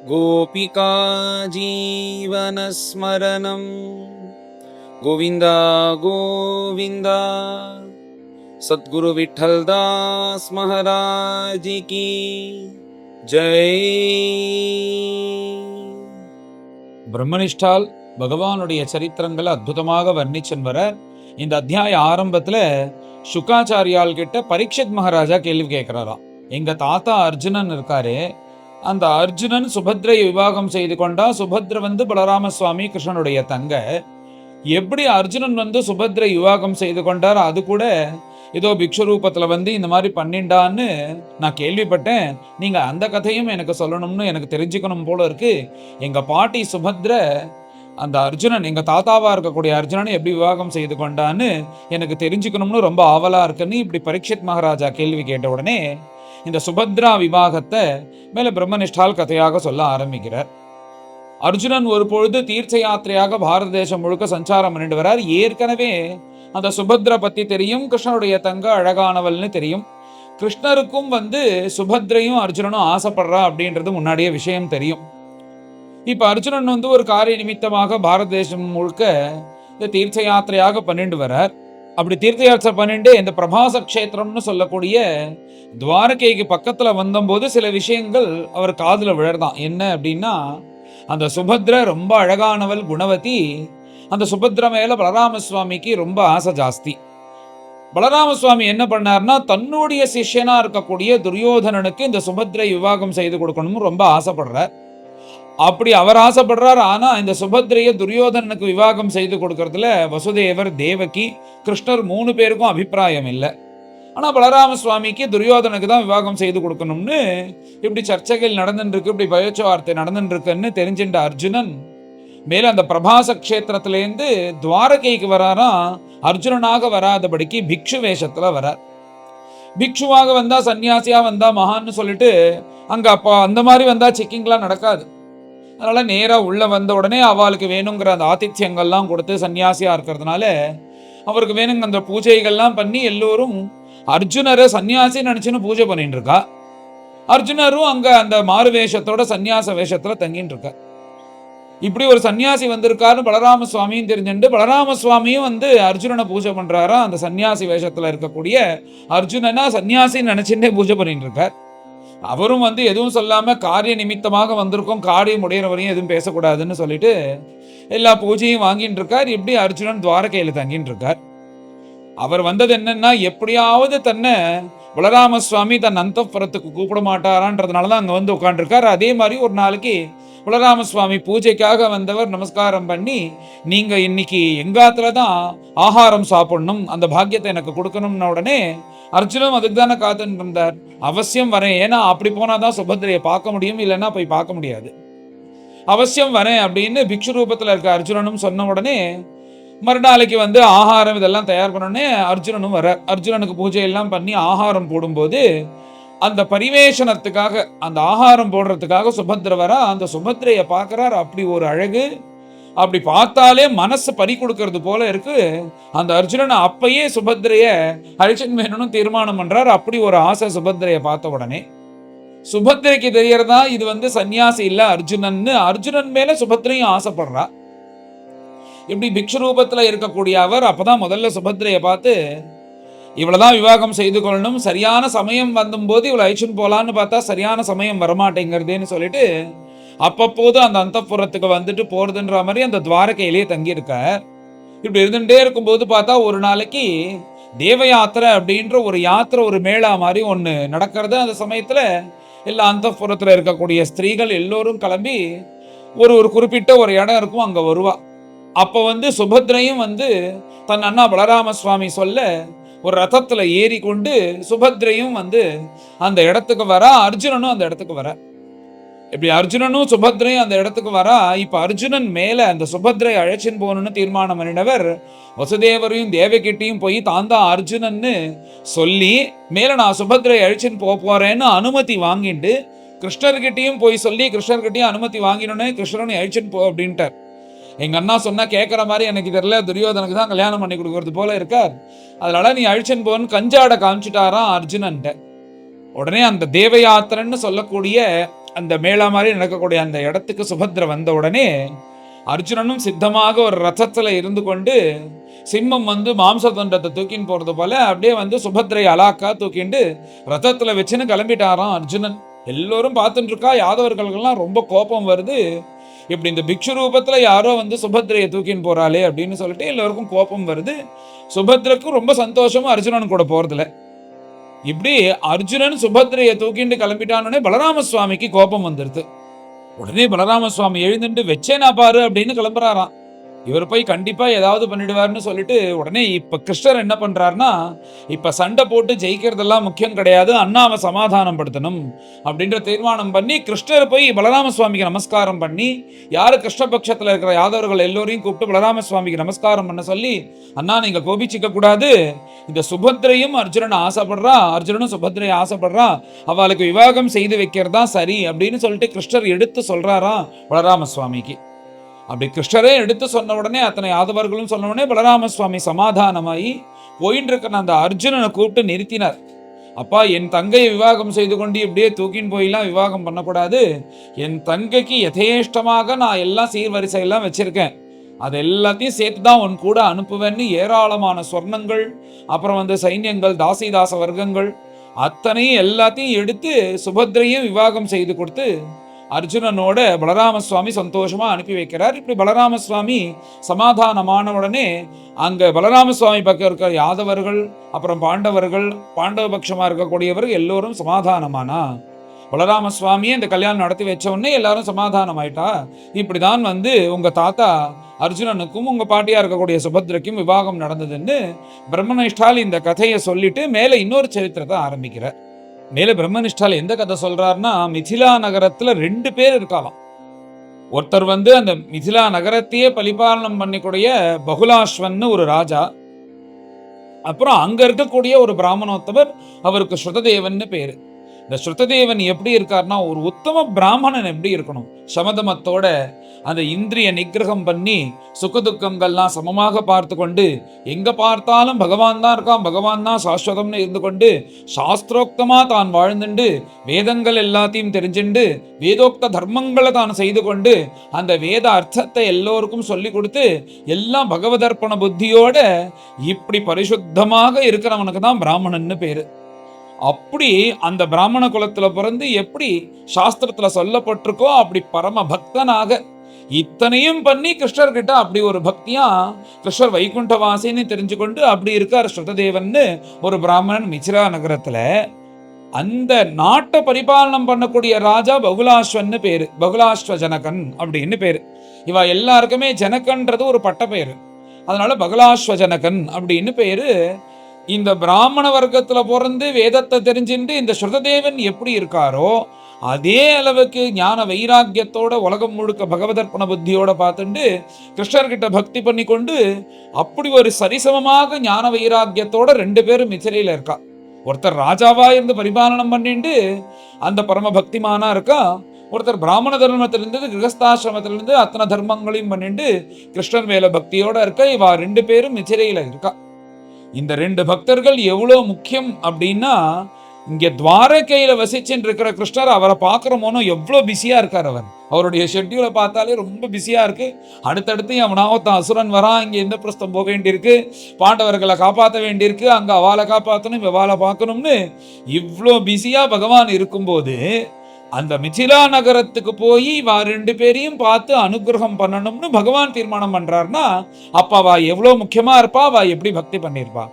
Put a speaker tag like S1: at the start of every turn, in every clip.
S1: गोपिका जीवनस्मरणं गोविन्द गोविन्द। सद्गुरु विठ्ठलदास महाराज की जय। பிரம்மனிஷ்டால் பகவானுடைய சரித்திரங்களை அற்புதமாக வர்ணிச்சன் வர இந்த அத்தியாய ஆரம்பத்துல சுக்காச்சாரியால் கிட்ட பரீட்சித் மகாராஜா கேள்வி கேட்கிறாராம். எங்க தாத்தா அர்ஜுனன் இருக்காரு, அந்த அர்ஜுனன் சுபத்ரை விவாகம் செய்து கொண்டா. சுபத்ரை பலராம சுவாமி கிருஷ்ணனுடைய தங்க. எப்படி அர்ஜுனன் சுபத்ரை விவாகம் செய்து கொண்டார், அது கூட ஏதோ பிக்ஷு ரூபத்துல இந்த மாதிரி பண்ணிண்டான்னு நான் கேள்விப்பட்டேன். நீங்க அந்த கதையும் எனக்கு சொல்லணும்னு எனக்கு தெரிஞ்சுக்கணும் போல இருக்கு. எங்க பாட்டி சுபத்ரை அந்த அர்ஜுனன், எங்க தாத்தாவா இருக்கக்கூடிய அர்ஜுனனை எப்படி விவாகம் செய்து கொண்டான்னு எனக்கு தெரிஞ்சுக்கணும்னு ரொம்ப ஆவலா இருக்குன்னு இப்படி பரீட்சித் மகாராஜா கேள்வி கேட்ட உடனே இந்த சுபத்ரா விவாகத்தை மேல பிரம்மனிஷ்டால் கதையாக சொல்ல ஆரம்பிக்கிறார். அர்ஜுனன் ஒரு பொழுது தீர்த்த யாத்திரையாக பாரத தேசம் முழுக்க சஞ்சாரம் பண்ணிட்டு வரார். ஏற்கனவே அந்த சுபத்ரா பத்தி தெரியும், கிருஷ்ணனுடைய தங்க அழகானவள்னு தெரியும். கிருஷ்ணருக்கும் சுபத்ரையும் அர்ஜுனனும் ஆசைப்படுறா அப்படின்றது முன்னாடியே விஷயம் தெரியும். இப்ப அர்ஜுனன் ஒரு காரிய நிமித்தமாக பாரத தேசம் முழுக்க இந்த தீர்த்த யாத்திரையாக பண்ணிட்டு வரார். அப்படி தீர்த்த யாத்திரை பண்ணிட்டு இந்த பிரபாச கஷேத்திரம்னு சொல்லக்கூடிய துவாரகைக்கு பக்கத்துல வந்தபோது சில விஷயங்கள் அவர் காதுல விழறதான். என்ன அப்படின்னா, அந்த சுபத்ரை ரொம்ப அழகானவள், குணவதி. அந்த சுபத்ரா மேல பலராம சுவாமிக்கு ரொம்ப ஆசை ஜாஸ்தி. பலராம சுவாமி என்ன பண்ணார்னா, தன்னுடைய சிஷ்யனா இருக்கக்கூடிய துரியோதனனுக்கு இந்த சுபத்ரை விவாகம் செய்து கொடுக்கணும்னு ரொம்ப ஆசைப்படுறார். அப்படி அவர் ஆசைப்படுறார். ஆனா இந்த சுபத்ரைய துரியோதனனுக்கு விவாகம் செய்து கொடுக்கறதுல வசுதேவர், தேவகி, கிருஷ்ணர் 3 பேருக்கும் அபிப்பிராயம் இல்லை. ஆனா பலராம சுவாமிக்கு துரியோதனுக்கு தான் விவாகம் செய்து கொடுக்கணும்னு இப்படி சர்ச்சைகள் நடந்துட்டு இருக்கு, இப்படி பேச்சுவார்த்தை நடந்துட்டு இருக்குன்னு தெரிஞ்சின்ற அர்ஜுனன் மேல அந்த பிரபாச கஷேத்திரத்திலேருந்து துவாரகைக்கு வராராம். அர்ஜுனனாக வராதபடிக்கு பிக்ஷு வேஷத்துல வரார். பிக்ஷுவாக வந்தா, சன்னியாசியா வந்தா மகான்னு சொல்லிட்டு அங்க அப்ப அந்த மாதிரி வந்தா செக்கிங்லாம் நடக்காது. அதனால நேரா உள்ள வந்த உடனே அவளுக்கு வேணுங்கிற அந்த ஆதித்யங்கள்லாம் கொடுத்து, சன்னியாசியா இருக்கிறதுனால அவருக்கு வேணுங்க அந்த பூஜைகள்லாம் பண்ணி எல்லோரும் அர்ஜுனரை சன்னியாசி நினைச்சுன்னு பூஜை பண்ணிட்டு இருக்கா. அர்ஜுனரும் அங்க அந்த மாறு வேஷத்தோட சன்னியாச வேஷத்துல தங்கிட்டு இருக்கா. இப்படி ஒரு சன்னியாசி வந்திருக்காருன்னு பலராம சுவாமியும் தெரிஞ்சுட்டு பலராம சுவாமியும் அர்ஜுனனை பூஜை பண்றாரா. அந்த சன்னியாசி வேஷத்துல இருக்கக்கூடிய அர்ஜுனனா சன்னியாசின்னு நினைச்சுட்டே பூஜை பண்ணிட்டு இருக்கார். அவரும் எதுவும் சொல்லாம காரிய நிமித்தமாக வந்திருக்கோம், காரியம் உடையவரையும் எதுவும் பேசக்கூடாதுன்னு சொல்லிட்டு எல்லா பூஜையும் வாங்கிட்டு இருக்கார். இப்படி அர்ஜுனன் துவாரகையில தங்கிட்டு இருக்கார். அவர் வந்தது என்னன்னா, எப்படியாவது தன்னை பலராம சுவாமி தன் அந்தப்புறத்துக்கு கூப்பிட மாட்டாரான்றதுனாலதான் அங்க உட்காந்துருக்கார். அதே மாதிரி ஒரு நாளைக்கு பலராம சுவாமி பூஜைக்காக வந்தவர் நமஸ்காரம் பண்ணி, நீங்க இன்னைக்கு எங்காத்துலதான் ஆகாரம் சாப்பிடணும், அந்த பாக்கியத்தை எனக்கு கொடுக்கணும்னு உடனே அர்ஜுனும் அதுக்கு தானே காத்துட்டு இருந்தார். அவசியம் வரேன், ஏன்னா அப்படி போனாதான் சுபத்ரையை பார்க்க முடியும், இல்லைன்னா போய் பார்க்க முடியாது. அவசியம் வரேன் அப்படின்னு பிக்ஷு ரூபத்துல இருக்க அர்ஜுனனும் சொன்ன உடனே மறுநாளைக்கு ஆகாரம் இதெல்லாம் தயார் பண்ணோடனே அர்ஜுனனும் வர. அர்ஜுனனுக்கு பூஜை எல்லாம் பண்ணி ஆகாரம் போடும்போது அந்த பரிவேஷனத்துக்காக, அந்த ஆகாரம் போடுறதுக்காக சுபத்ரை வர. அந்த சுபத்ரையை பார்க்கிறார். அப்படி ஒரு அழகு, அப்படி பார்த்தாலே மனசு பறி கொடுக்கறது போல இருக்கு. அந்த அர்ஜுனன் அப்பயே சுபத்ரைய அழிச்சன் வேணும்னு தீர்மானம் பண்றார். அப்படி ஒரு ஆசை சுபத்ரைய பார்த்த உடனே. சுபத்ரைக்கு தெரியறதா இது சன்னியாசி இல்ல அர்ஜுனன். அர்ஜுனன் மேல சுபத்ரையும் ஆசைப்படுறா. இப்படி பிக்ஷு ரூபத்துல இருக்கக்கூடிய அவர் அப்பதான் முதல்ல சுபத்ரைய பார்த்து, இவ்வளவுதான் விவாகம் செய்து கொள்ளணும், சரியான சமயம் வந்தபோது இவ்வளவு அழிச்சுன்னு போலான்னு பார்த்தா சரியான சமயம் வரமாட்டேங்கிறதுன்னு சொல்லிட்டு அப்பப்போது அந்த அந்தப்புறத்துக்கு போறதுன்ற மாதிரி அந்த துவாரகையிலேயே தங்கி இருக்க. இப்படி இருந்துட்டே இருக்கும்போது பார்த்தா ஒரு நாளைக்கு தேவ யாத்திரை அப்படின்ற ஒரு யாத்திரை, ஒரு மேளா மாதிரி ஒண்ணு நடக்கிறது. அந்த சமயத்துல எல்லா அந்தப்புறத்துல இருக்கக்கூடிய ஸ்திரீகள் எல்லோரும் கிளம்பி ஒரு குறிப்பிட்ட ஒரு இடம் இருக்கும், அங்க வருவா. அப்ப சுபத்ரையும் தன் அண்ணா பலராம சுவாமி சொல்ல ஒரு ரதத்துல ஏறி கொண்டு சுபத்ரையும் அந்த இடத்துக்கு வரா. அர்ஜுனனும் அந்த இடத்துக்கு வர. இப்படி அர்ஜுனனும் சுபத்ரையும் அந்த இடத்துக்கு வரா. இப்ப அர்ஜுனன் மேல அந்த சுபத்ரை அழைச்சின்னு போகணும்னு தீர்மானம் பண்ணினவர் வசுதேவரையும் தேவகிட்டையும் போய் தான் அர்ஜுனன்னு சொல்லி, மேல நான் சுபத்ரை அழைச்சின்னு போறேன்னு அனுமதி வாங்கிட்டு கிருஷ்ணர்கிட்டையும் போய் சொல்லி, கிருஷ்ணர்கிட்டையும் அனுமதி வாங்கினோன்னே கிருஷ்ணனை அழைச்சின்னு போ அப்படின்ட்டார். எங்க அண்ணா சொன்னா கேட்கற மாதிரி எனக்கு தெரியல, துரியோதனுக்கு தான் கல்யாணம் பண்ணி கொடுக்கறது போல இருக்கார், அதனால நீ அழிச்சன் போன்னு கஞ்சாட காமிச்சிட்டாராம் அர்ஜுனன்ட்ட. உடனே அந்த தேவ யாத்திரன்னு சொல்லக்கூடிய அந்த மேளா மாதிரி நடக்கக்கூடிய அந்த இடத்துக்கு சுபத்ரை வந்த உடனே அர்ஜுனனும் சித்தமாக ஒரு ரதத்துல இருந்து கொண்டு சிம்மம் வந்து மாம்ச தண்டத்தை தூக்கின்னு போறது போல அப்படியே வந்து சுபத்ரை அலாக்கா தூக்கிண்டு ரதத்துல வச்சுன்னு கிளம்பிட்டாராம் அர்ஜுனன். எல்லோரும் பார்த்துட்டு இருக்கா. யாதவர்களுக்கெல்லாம் ரொம்ப கோபம் வருது. இப்படி இந்த பிக்ஷு ரூபத்துல யாரோ வந்து சுபத்ரையை தூக்கின்னு போறாளே அப்படின்னு சொல்லிட்டு எல்லோருக்கும் கோபம் வருது. சுபத்ரைக்கும் ரொம்ப சந்தோஷமும் அர்ஜுனன் கூட போறதுல. இப்படி அர்ஜுனன் சுபத்ரையை தூக்கிண்டு கிளம்பிட்டானே பலராம சுவாமிக்கு கோபம் வந்துருது. உடனே பலராம சுவாமி எழுந்துட்டு வச்சேனா பாரு அப்படின்னு கிளம்புறாராம். இவர் போய் கண்டிப்பா ஏதாவது பண்ணிடுவார்னு சொல்லிட்டு உடனே இப்ப கிருஷ்ணர் என்ன பண்றாருன்னா, இப்ப சண்டை போட்டு ஜெயிக்கிறதெல்லாம் முக்கியம் கிடையாது, அண்ணாவை சமாதானம் படுத்தணும் அப்படின்ற தீர்மானம் பண்ணி கிருஷ்ணர் போய் பலராம சுவாமிக்கு நமஸ்காரம் பண்ணி, யாரு கிருஷ்ணபக்ஷத்துல இருக்கிற யாதவர்கள் எல்லோரையும் கூப்பிட்டு பலராம சுவாமிக்கு நமஸ்காரம் பண்ண சொல்லி, அண்ணா நீங்க கோபிச்சிக்க கூடாது, இந்த சுபத்ரையும் அர்ஜுனன் ஆசைப்படுறா, அர்ஜுனனும் சுபத்ரையை ஆசைப்படுறா, அவளுக்கு விவாகம் செய்து வைக்கிறதா சரி அப்படின்னு சொல்லிட்டு கிருஷ்ணர் எடுத்து சொல்றாராம் பலராம சுவாமிக்கு. அப்படி கிருஷ்ணரே எடுத்து சொன்ன உடனே அத்தனை யாதவர்களும் சொன்ன உடனே பலராம சுவாமி சமாதானமாயி போயின்னு இருக்கிற அந்த அர்ஜுனனை கூப்பிட்டு நிறுத்தினார். அப்பா, என் தங்கையை விவாகம் செய்து கொண்டு இப்படியே தூக்கின்னு போயெல்லாம் விவாகம் பண்ணக்கூடாது. என் தங்கைக்கு யதேஷ்டமாக நான் எல்லாம் சீர்வரிசையெல்லாம் வச்சிருக்கேன். அது எல்லாத்தையும் சேர்த்து தான் உன் கூட அனுப்புவேன்னு ஏராளமான சொர்ணங்கள், அப்புறம் வந்து சைன்யங்கள், தாசிதாச வர்க்கங்கள் அத்தனையும் எல்லாத்தையும் எடுத்து சுபத்ரையும் விவாகம் செய்து கொடுத்து அர்ஜுனனோட பலராம சுவாமி சந்தோஷமா அனுப்பி வைக்கிறார். இப்படி பலராம சுவாமி சமாதானமான உடனே அங்க பலராம சுவாமி பக்கம் இருக்கிற யாதவர்கள், அப்புறம் பாண்டவர்கள், பாண்டவ பட்சமா இருக்கக்கூடியவர்கள் எல்லோரும் சமாதானமானா. பலராம சுவாமியே இந்த கல்யாணம் நடத்தி வச்ச உடனே எல்லாரும் சமாதானம் ஆயிட்டா. இப்படிதான் வந்து உங்க தாத்தா அர்ஜுனனுக்கும் உங்க பாட்டியா இருக்கக்கூடிய சுபத்ரைக்கும் விவாகம் நடந்ததுன்னு பிரம்மனிஷ்டால் இந்த கதையை சொல்லிட்டு மேல இன்னொரு சரித்திரத்தை ஆரம்பிக்கிறார். மேல பிரம்மனிஷ்டால் எந்த கதை சொல்றாருன்னா, மிதிலா நகரத்துல 2 பேர் இருக்கலாம். ஒருத்தர் வந்து அந்த மிதிலா நகரத்தையே பரிபாலனம் பண்ணிக்கூடிய பகுலாஸ்வன்னு ஒரு ராஜா. அப்புறம் அங்க இருக்கக்கூடிய ஒரு பிராமணோத்தவர், அவருக்கு ஸ்ருததேவன் பேரு. இந்த ஸ்ருததேவன் எப்படி இருக்காருன்னா, ஒரு உத்தம பிராமணன் எப்படி இருக்கணும், சமதமத்தோட அந்த இந்திரிய நிகிரகம் பண்ணி சுகதுக்கங்கள்லாம் சமமாக பார்த்து கொண்டு, எங்க பார்த்தாலும் பகவான் தான் இருக்கான், பகவான் தான் சாஸ்வதம்னு இருந்து கொண்டு சாஸ்திரோக்தமா தான் வாழ்ந்துண்டு வேதங்கள் எல்லாத்தையும் தெரிஞ்சுண்டு வேதோக்த தர்மங்களை தான் செய்து கொண்டு அந்த வேத அர்த்தத்தை எல்லோருக்கும் சொல்லி கொடுத்து எல்லாம் பகவதர்ப்பண புத்தியோட இப்படி பரிசுத்தமாக இருக்கிறவனுக்கு தான் பிராமணன்னு பேரு. அப்படி அந்த பிராமண குலத்துல பிறந்து எப்படி சாஸ்திரத்துல சொல்லப்பட்டிருக்கோ அப்படி பரம பக்தனாக இத்தனையும் பண்ணி கிருஷ்ணர்கிட்ட அப்படி ஒரு பக்தியா கிருஷ்ணர் வைகுண்டவாசின்னு தெரிஞ்சு கொண்டு அப்படி இருக்கார் ஸ்ருததேவன்னு ஒரு பிராமணன் மிதிலா நகரத்துல. அந்த நாட்டை பரிபாலனம் பண்ணக்கூடிய ராஜா பகுலாஸ்வன்னு பேரு, பகுலாஸ்வ ஜனகன் அப்படின்னு பேரு. இவ எல்லாருக்குமே ஜனகன்றது ஒரு பட்ட பேரு, அதனால பகுலாஸ்வ ஜனகன் அப்படின்னு பேரு. இந்த பிராமண வர்க்கத்துல பிறந்து வேதத்தை தெரிஞ்சுட்டு இந்த ஸ்ருததேவன் எப்படி இருக்காரோ அதே அளவுக்கு ஞான வைராக்கியத்தோட உலகம் முழுக்க பகவதர்ப்பண புத்தியோட பார்த்துட்டு கிருஷ்ணர்கிட்ட பக்தி பண்ணி கொண்டு அப்படி ஒரு சரிசமமாக ஞான வைராக்கியத்தோட 2 பேரும் மிதிலையில இருக்கா. ஒருத்தர் ராஜாவா இருந்து பரிபாலனம் பண்ணிட்டு அந்த பரம பக்திமானா இருக்கா, ஒருத்தர் பிராமண தர்மத்திலிருந்து கிரகஸ்தாசிரமத்திலிருந்து அத்தனை தர்மங்களையும் பண்ணிட்டு கிருஷ்ணன் மேல பக்தியோட இருக்க. இவா 2 பேரும் மிதிலையில இருக்கா. இந்த 2 பக்தர்கள் எவ்வளவு முக்கியம் அப்படின்னா, இங்க துவாரகையில வசிச்சுட்டு இருக்கிற கிருஷ்ணர் அவரை பார்க்கிறோமோனோ எவ்வளவு பிஸியா இருக்கார். அவருடைய ஷெட்யூலை பார்த்தாலே ரொம்ப பிஸியா இருக்கு. அடுத்தடுத்து அவனாவத்தான் அசுரன் வரான், இங்க எந்த பிரஸ்தம் போக வேண்டியிருக்கு, பாண்டவர்களை காப்பாற்ற வேண்டியிருக்கு, அங்க அவளை காப்பாற்றணும், இவாளை பார்க்கணும்னு இவ்வளோ பிஸியா பகவான் இருக்கும்போது அந்த மிதிலா நகரத்துக்கு போய் வா 2 பேரையும் பார்த்து அனுகிரகம் பண்ணணும்னு பகவான் தீர்மானம் பண்றாருன்னா, அப்ப அவ எவ்வளவு முக்கியமா இருப்பா, அவ எப்படி பக்தி பண்ணிருப்பா.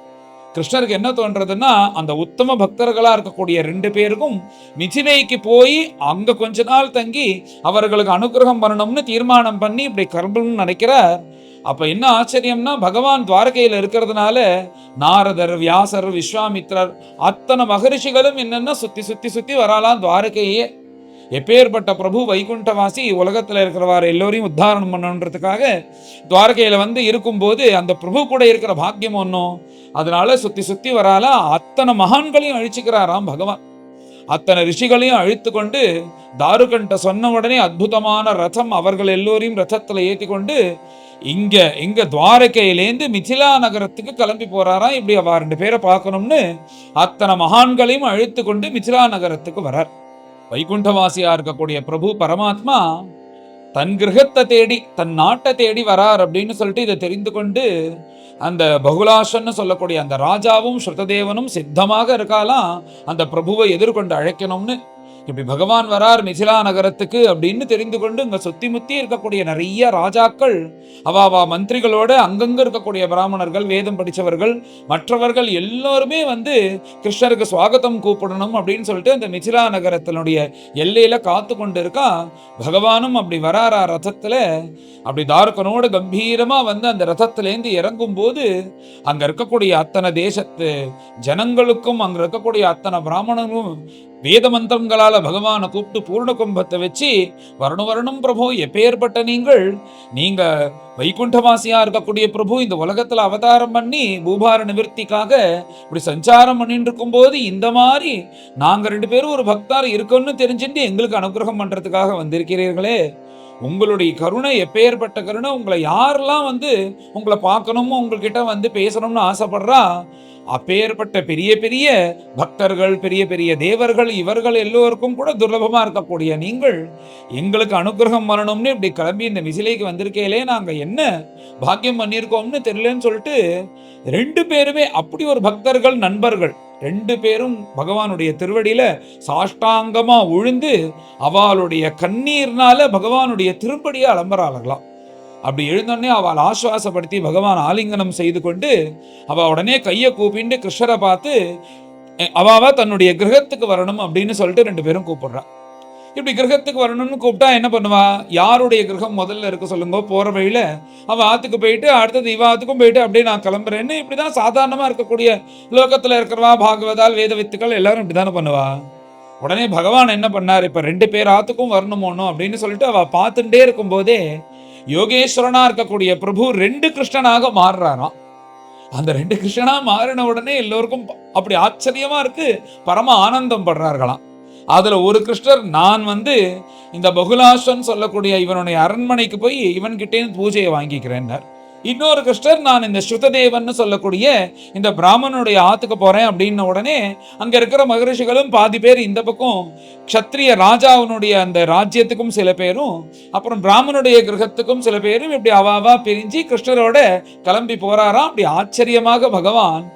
S1: கிருஷ்ணருக்கு என்ன தோன்றதுன்னா, அந்த உத்தம பக்தர்களா இருக்கக்கூடிய 2 பேருக்கும் மிதிலைக்கு போய் அங்க கொஞ்ச நாள் தங்கி அவர்களுக்கு அனுகிரகம் பண்ணணும்னு தீர்மானம் பண்ணி இப்படி கர்மம்னு நினைக்கிறார். அப்ப என்ன ஆச்சரியம்னா, பகவான் துவாரகையில இருக்கிறதுனால நாரதர், வியாசர், விஸ்வாமித்ரர் அத்தனை மகரிஷிகளும் என்னன்னா சுத்தி சுத்தி சுத்தி வராலாம் துவாரகையே. எப்பேற்பட்ட பிரபு வைகுண்டவாசி உலகத்துல இருக்கிறவாறு எல்லோரையும் உத்தாரணம் பண்ணணுன்றதுக்காக துவாரகையில வந்து இருக்கும்போது அந்த பிரபு கூட இருக்கிற பாக்கியம் ஒன்றும், அதனால சுத்தி சுத்தி வரால அத்தனை மகான்களையும் அழிச்சுக்கிறாராம் பகவான். அத்தனை ரிஷிகளையும் அழித்து கொண்டு தாருகண்ட சொன்ன உடனே அற்புதமான ரதம் அவர்கள் எல்லோரையும் ரதத்துல ஏற்றி கொண்டு இங்க துவாரகையிலேந்து மிதிலா நகரத்துக்கு கிளம்பி போறாராம். இப்படி அவ 2 பேரை பார்க்கணும்னு அத்தனை மகான்களையும் அழித்து கொண்டு மிதிலா நகரத்துக்கு வரார். வைகுண்டவாசியா இருக்கக்கூடிய பிரபு பரமாத்மா தன் கிரகத்தை தேடி தன் நாட்டை தேடி வரார் அப்படின்னு சொல்லிட்டு இதை தெரிந்து கொண்டு அந்த பகுலாஷன்னு சொல்லக்கூடிய அந்த ராஜாவும் ஸ்ருததேவனும் சித்தமாக இருக்காலாம் அந்த பிரபுவை எதிர்கொண்டு அழைக்கணும்னு. இப்படி பகவான் வரார் மிதிலா நகரத்துக்கு அப்படின்னு தெரிந்து கொண்டு இங்க சுத்தி முத்தி இருக்கக்கூடிய நிறைய ராஜாக்கள் அவாவா மந்திரிகளோட அங்கங்க இருக்கக்கூடிய பிராமணர்கள், வேதம் படிச்சவர்கள், மற்றவர்கள் எல்லோருமே வந்து கிருஷ்ணருக்கு சுவாகத்தம் கூப்பிடணும் அப்படின்னு சொல்லிட்டு அந்த மிதிலா நகரத்தினுடைய எல்லையில காத்து கொண்டு இருக்கா. பகவானும் அப்படி வராரா ரதத்துல. அப்படி தாருக்கனோட கம்பீரமா வந்து அந்த ரதத்திலேந்து இறங்கும் போது அங்க இருக்கக்கூடிய அத்தனை தேசத்து ஜனங்களுக்கும் அங்க இருக்கக்கூடிய அத்தனை பிராமணர்களும் வேத மந்திரங்களால பகவானை கூப்பிட்டு பூர்ண கும்பத்தை வச்சு வருணம் பிரபு எப்பேற்பட்ட நீங்க வைகுண்டவாசியா இருக்கக்கூடிய பிரபு இந்த உலகத்துல அவதாரம் பண்ணி பூபார நிவர்த்திக்காக இப்படி சஞ்சாரம் பண்ணிட்டு இருக்கும் போது இந்த மாதிரி நாங்க 2 பேரும் ஒரு பக்தார் இருக்கோம்னு தெரிஞ்சுட்டு எங்களுக்கு அனுகிரகம் பண்றதுக்காக வந்திருக்கிறீர்களே, உங்களுடைய கருணை எப்பேற்பட்ட கருணை. உங்களை யாரெல்லாம் வந்து உங்களை பார்க்கணுமோ உங்ககிட்ட வந்து பேசணும்னு ஆசைப்படுறா அப்பேற்பட்ட பெரிய பெரிய பக்தர்கள், பெரிய பெரிய தேவர்கள், இவர்கள் எல்லோருக்கும் கூட துர்லபமா இருக்கக்கூடிய நீங்கள் எங்களுக்கு அனுகிரகம் வரணும்னு இப்படி கிளம்பி இந்த மிசிலைக்கு வந்திருக்கையிலே நாங்க என்ன பாக்கியம் பண்ணியிருக்கோம்னு தெரியலன்னு சொல்லிட்டு 2 பேருமே அப்படி ஒரு பக்தர்கள், நண்பர்கள் 2 பேரும் பகவானுடைய திருவடியில சாஷ்டாங்கமா உழுந்து அவளுடைய கண்ணீர்னால பகவானுடைய திருப்படியை அலம்பராளர்களாம். அப்படி எழுந்தோடனே அவள் ஆசுவாசப்படுத்தி பகவான் ஆலிங்கனம் செய்து கொண்டு அவ உடனே கையை கூப்பிட்டு கிருஷ்ணரை பார்த்து அவாவா தன்னுடைய கிரகத்துக்கு வரணும் அப்படின்னு சொல்லிட்டு 2 பேரும் கூப்பிடுறா. இப்படி கிரகத்துக்கு வரணும்னு கூப்பிட்டா என்ன பண்ணுவா, யாருடைய கிரகம் முதல்ல இருக்கு சொல்லுங்க. போற வழியில அவ ஆத்துக்கு போயிட்டு அடுத்தது இவ ஆத்துக்கும் போயிட்டு அப்படியே நான் கிளம்புறேன்னு இப்படிதான் சாதாரணமா இருக்கக்கூடிய லோகத்துல இருக்கிறவா பாகவதால் வேத வித்துக்கள் எல்லாரும் இப்படிதானே பண்ணுவா. உடனே பகவான் என்ன பண்ணார், இப்ப 2 பேர் ஆத்துக்கும் வரணுமோனோ அப்படின்னு சொல்லிட்டு அவ பார்த்துட்டே இருக்கும் போதே யோகேஸ்வரனா இருக்கக்கூடிய பிரபு 2 கிருஷ்ணனாக மாறுறாராம். அந்த 2 கிருஷ்ணனா மாறின உடனே எல்லோருக்கும் அப்படி ஆச்சரியமா இருக்கு, பரம ஆனந்தம் படுறார்களாம். அதுல ஒரு கிருஷ்ணர் நான் வந்து இந்த பகுலாஷன் சொல்லக்கூடிய இவனுடைய அரண்மனைக்கு போய் இவன்கிட்டே பூஜையை வாங்கிக்கிறேன்னார். இன்னொரு கிருஷ்ணர் நான் இந்த ஸ்ருததேவன் சொல்லக்கூடிய இந்த பிராமணனுடைய ஆத்துக்கு போறேன் அப்படின்ன உடனே அங்க இருக்கிற மகரிஷிகளும் பாதி பேர் இந்த பக்கம் க்ஷத்ரிய ராஜாவினுடைய அந்த ராஜ்யத்துக்கும் சில பேரும் அப்புறம் பிராமணனுடைய கிரகத்துக்கும் சில பேரும் இப்படி அவாவா பிரிஞ்சு கிருஷ்ணரோட கிளம்பி போறாராம். அப்படி ஆச்சரியமாக பகவான்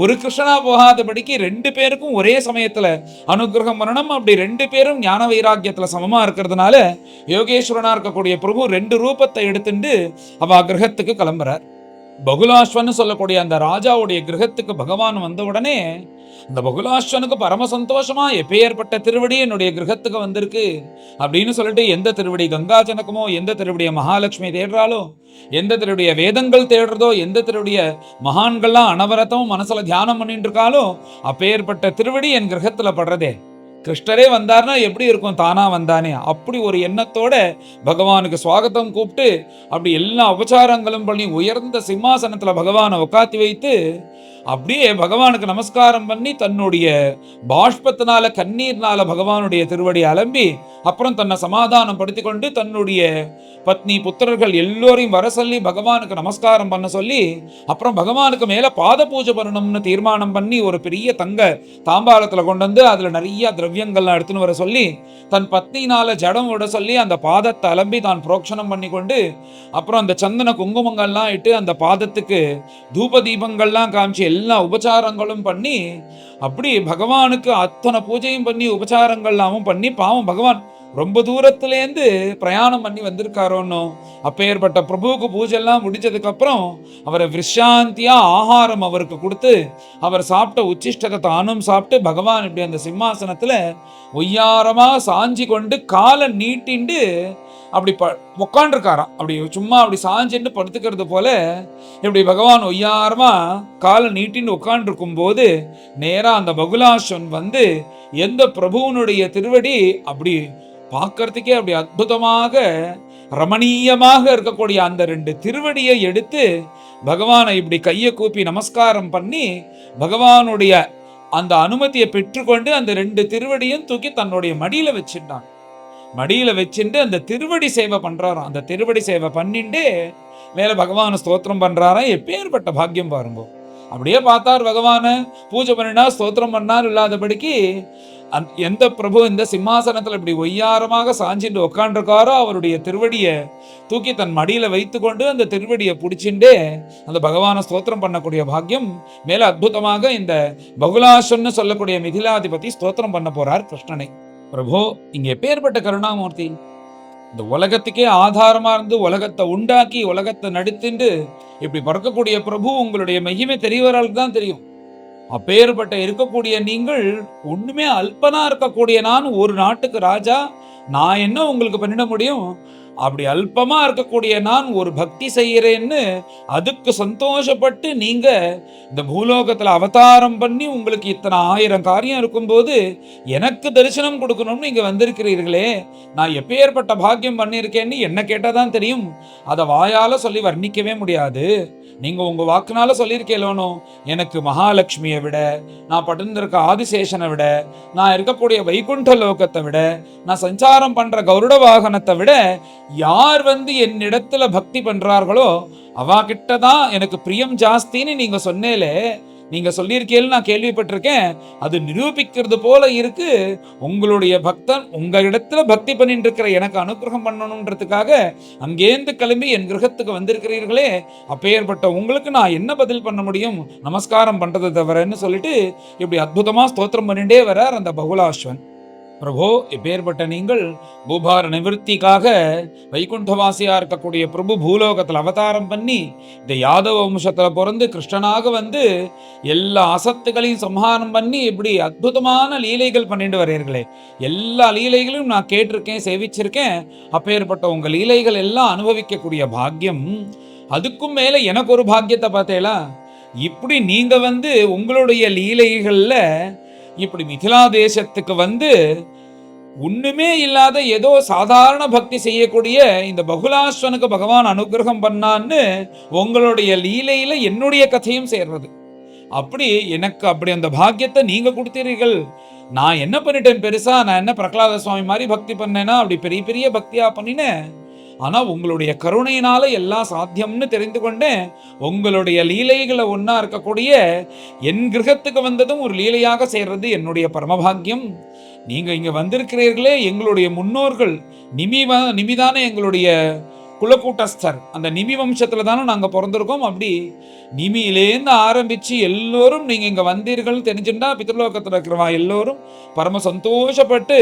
S1: ஒரு கிருஷ்ணனா போகாதபடிக்கு 2 பேருக்கும் ஒரே சமயத்துல அனுகிரகம் பண்ணணும். அப்படி 2 பேரும் ஞான வைராக்கியத்துல சமமா இருக்கிறதுனால யோகேஸ்வரனா இருக்கக்கூடிய பிரபு 2 ரூபத்தை எடுத்துட்டு அவ கிரகத்துக்கு கிளம்புறார். பகுலாஸ்வன்னு சொல்லக்கூடிய அந்த ராஜாவுடைய கிரகத்துக்கு பகவான் வந்த உடனே அந்த பகுலாஸ்வனுக்கு பரம சந்தோஷமா எப்பேற்பட்ட திருவடி என்னுடைய கிரகத்துக்கு வந்திருக்கு அப்படின்னு சொல்லிட்டு எந்த திருவடி கங்காஜனகமோ, எந்த திருவடிய மகாலட்சுமி தேடுறாலோ, எந்த திருடைய வேதங்கள் தேடுறதோ, எந்த திருடைய மகான்கள்லாம் அனவரத்தமும் மனசுல தியானம் பண்ணிட்டு இருக்காலோ அப்பேற்பட்ட திருவடி என் கிரகத்துல படுறதே. கிருஷ்ணரே வந்தார்னா எப்படி இருக்கும், தானா வந்தானே அப்படி ஒரு எண்ணத்தோட பகவானுக்கு சுவாகத்தம் கூப்பிட்டு அப்படி எல்லா உபச்சாரங்களும் பண்ணி உயர்ந்த சிம்மாசனத்துல பகவானை உட்காத்தி வைத்து அப்படியே பகவானுக்கு நமஸ்காரம் பண்ணி தன்னுடைய பாஷ்பத்தினால கண்ணீர்னால பகவானுடைய திருவடி அலம்பி அப்புறம் தன்னை சமாதானம் படுத்தி கொண்டு தன்னுடைய பத்னி புத்திரர்கள் எல்லோரையும் வர சொல்லி பகவானுக்கு நமஸ்காரம் பண்ண சொல்லி அப்புறம் பகவானுக்கு மேல பாத பூஜை பண்ணணும்னு தீர்மானம் பண்ணி ஒரு பெரிய தங்க தாம்பாளத்துல கொண்டு வந்து அதுல நிறைய திரவியங்கள்லாம் எடுத்துன்னு வர சொல்லி தன் பத்னினால ஜடம் விட சொல்லி அந்த பாதத்தை அலம்பி தான் புரோக்ஷனம் பண்ணி கொண்டு அப்புறம் அந்த சந்தன குங்குமங்கள்லாம் இட்டு அந்த பாதத்துக்கு தூப தீபங்கள்லாம் காமிச்சு எல்லா உபச்சாரங்களும் பண்ணி அப்படி பகவானுக்கு அத்தனை பூஜையும் பண்ணி உபச்சாரங்கள்லாமும் பண்ணி பாவம் பகவான் ரொம்ப தூரத்திலேருந்து பிரயாணம் பண்ணி வந்திருக்காரோன்னு அப்பேற்பட்ட பிரபுவுக்கு பூஜை எல்லாம் முடிச்சதுக்கு அப்புறம் அவரை விசாந்தியா ஆகாரம் அவருக்கு கொடுத்து அவர் சாப்பிட்ட உச்சிஷ்டத்தை தானும் சாப்பிட்டு பகவான் இப்படி அந்த சிம்மாசனத்துல ஒய்யாரமா சாஞ்சி கொண்டு காலை நீட்டிண்டு அப்படி உட்காண்டிருக்காராம். அப்படி சும்மா அப்படி சாஞ்சின்னு படுத்துக்கிறது போல இப்படி பகவான் ஒய்யாரமா காலை நீட்டின்னு உட்காண்டிருக்கும் போது நேரா அந்த பகுலாஷன் வந்து எந்த பிரபுவனுடைய திருவடி அப்படி பார்க்கறதுக்கே அப்படி அற்புதமாக ரமணீயமாக இருக்கக்கூடிய அந்த 2 திருவடியை எடுத்து பகவானை இப்படி கையை கூப்பி நமஸ்காரம் பண்ணி பகவானுடைய அந்த அனுமதியை பெற்றுக்கொண்டு அந்த 2 திருவடியும் தூக்கி தன்னுடைய மடியில வச்சுட்டான். மடியில வச்சுட்டு அந்த திருவடி சேவை பண்றாராம். அந்த திருவடி சேவை பண்ணிட்டு மேல பகவான ஸ்தோத்திரம் பண்றாராம். எப்பேற்பட்ட பாக்கியம் பாருங்க. அப்படியே பார்த்தார் பகவான, பூஜை பண்ணினா ஸ்தோத்திரம் பண்ணார். இல்லாதபடிக்கு எந்த பிரபு இந்த சிம்மாசனத்துல இப்படி ஒய்யாரமாக சாஞ்சிட்டு உட்காண்டிருக்காரோ அவருடைய திருவடியை தூக்கி தன் மடியில வைத்து கொண்டு அந்த திருவடியை பிடிச்சிண்டே அந்த பகவான ஸ்தோத்திரம் பண்ணக்கூடிய பாக்கியம். மேல அற்புதமாக இந்த பகுலாசன்னு சொல்லக்கூடிய மிதிலாதிபதி ஸ்தோத்திரம் பண்ண போறார் கிருஷ்ணனை. பிரபு, இங்க எப்பேற்பட்ட கருணாமூர்த்தி! இந்த உலகத்துக்கே ஆதாரமா இருந்து உலகத்தை உண்டாக்கி உலகத்தை நடித்துண்டு இப்படி பறக்கக்கூடிய பிரபு உங்களுடைய மகிமை தெரியவரால் தான் தெரியும். அப்பேற்பட்ட இருக்கக்கூடிய நீங்கள் ஒண்ணுமே அல்பனா இருக்கக்கூடிய நான் ஒரு நாட்டுக்கு ராஜா, நான் என்ன உங்களுக்கு பண்ணிட முடியும்? அப்படி அல்பமா இருக்கக்கூடிய நான் ஒரு பக்தி செய்யறேன்னு அதுக்கு சந்தோஷப்பட்டு நீங்க இந்த பூலோகத்துல அவதாரம் பண்ணி உங்களுக்கு இத்தனை 1000 காரியம் இருக்கும்போது எனக்கு தரிசனம் கொடுக்கணும்னு இங்க வந்திருக்கிறீர்களே, நான் எப்பேற்பட்ட பாக்கியம் பண்ணியிருக்கேன்னு என்ன கேட்டாதான் தெரியும். அதை வாயால சொல்லி வர்ணிக்கவே முடியாது. நீங்க உங்க வாக்குனால சொல்லியிருக்கேலோனோ, எனக்கு மகாலட்சுமியை விட, நான் பட்டிருந்திருக்க ஆதிசேஷனை விட, நான் இருக்கக்கூடிய வைகுண்ட லோகத்தை விட, நான் சஞ்சாரம் பண்ற கருட வாகனத்தை விட யார் என்னிடத்துல பக்தி பண்றார்களோ அவா கிட்டதான் எனக்கு பிரியம் ஜாஸ்தின்னு நீங்க சொன்னேலே, நீங்க சொல்லியிருக்கேன்னு நான் கேள்விப்பட்டிருக்கேன். அது நிரூபிக்கிறது போல இருக்கு. உங்களுடைய பக்தன் உங்க இடத்துல பக்தி பண்ணிட்டு இருக்கிற எனக்கு அனுகிரகம் பண்ணணும்ன்றதுக்காக அங்கேருந்து கிளம்பி என் கிரகத்துக்கு வந்திருக்கிறீர்களே, அப்பேற்பட்ட உங்களுக்கு நான் என்ன பதில் பண்ண முடியும்? நமஸ்காரம் பண்றது தவிரன்னு சொல்லிட்டு இப்படி அற்புதமா ஸ்தோத்திரம் பண்ணிட்டே வரார் அந்த பகுலாஸ்வன். பிரபு, இப்பேற்பட்ட நீங்கள் பூபார நிவர்த்திக்காக வைகுண்டவாசியா இருக்கக்கூடிய பிரபு பூலோகத்தில் அவதாரம் பண்ணி இந்த யாதவ வம்சத்துல பிறந்து கிருஷ்ணனாக எல்லா அசத்துகளையும் சம்ஹாரம் பண்ணி இப்படி அற்புதமான லீலைகள் பண்ணிட்டு வரீர்களே, எல்லா லீலைகளையும் நான் கேட்டிருக்கேன், சேவிச்சிருக்கேன். அப்பேற்பட்ட உங்க லீலைகள் எல்லாம் அனுபவிக்கக்கூடிய பாக்கியம், அதுக்கும் மேல எனக்கு ஒரு பாக்கியத்தை பார்த்தேலா. இப்படி நீங்க உங்களுடைய லீலைகள்ல இப்படி மிதிலா தேசத்துக்கு ஒண்ணுமே இல்லாத ஏதோ சாதாரண பக்தி செய்யக்கூடிய இந்த பகுலாஸ்வனுக்கு பகவான் அனுகிரகம் பண்ணான்னு உங்களுடைய லீலையில என்னுடைய கதையும் சேர்றது. அப்படி எனக்கு அப்படி அந்த பாக்கியத்தை நீங்க கொடுத்தீர்கள். நான் என்ன பண்ணிட்டேன் பெருசா? நான் என்ன பிரகலாத சுவாமி மாதிரி பக்தி பண்ணேன்னா அப்படி பெரிய பெரிய பக்தியா பண்ணினேன். ஆனா உங்களுடைய கருணையினால எல்லாம் சாத்தியம்னு தெரிந்து கொண்டேன். உங்களுடைய லீலைகளை ஒன்னா இருக்கக்கூடிய என் கிரகத்துக்கு வந்ததும் ஒரு லீலையாக சேர்றது என்னுடைய பரமபாகியம். நீங்க இங்க வந்திருக்கிறீர்களே, எங்களுடைய முன்னோர்கள் நிமிதானே எங்களுடைய குலக்கூட்டஸ்தர், அந்த நிமி வம்சத்துல தானே நாங்க பிறந்திருக்கோம். அப்படி நிமியிலேருந்து ஆரம்பிச்சு எல்லோரும் நீங்க இங்க வந்தீர்கள் தெரிஞ்சுட்டா பித்ருலோகத்துல இருக்கிறவா எல்லோரும் பரம சந்தோஷப்பட்டு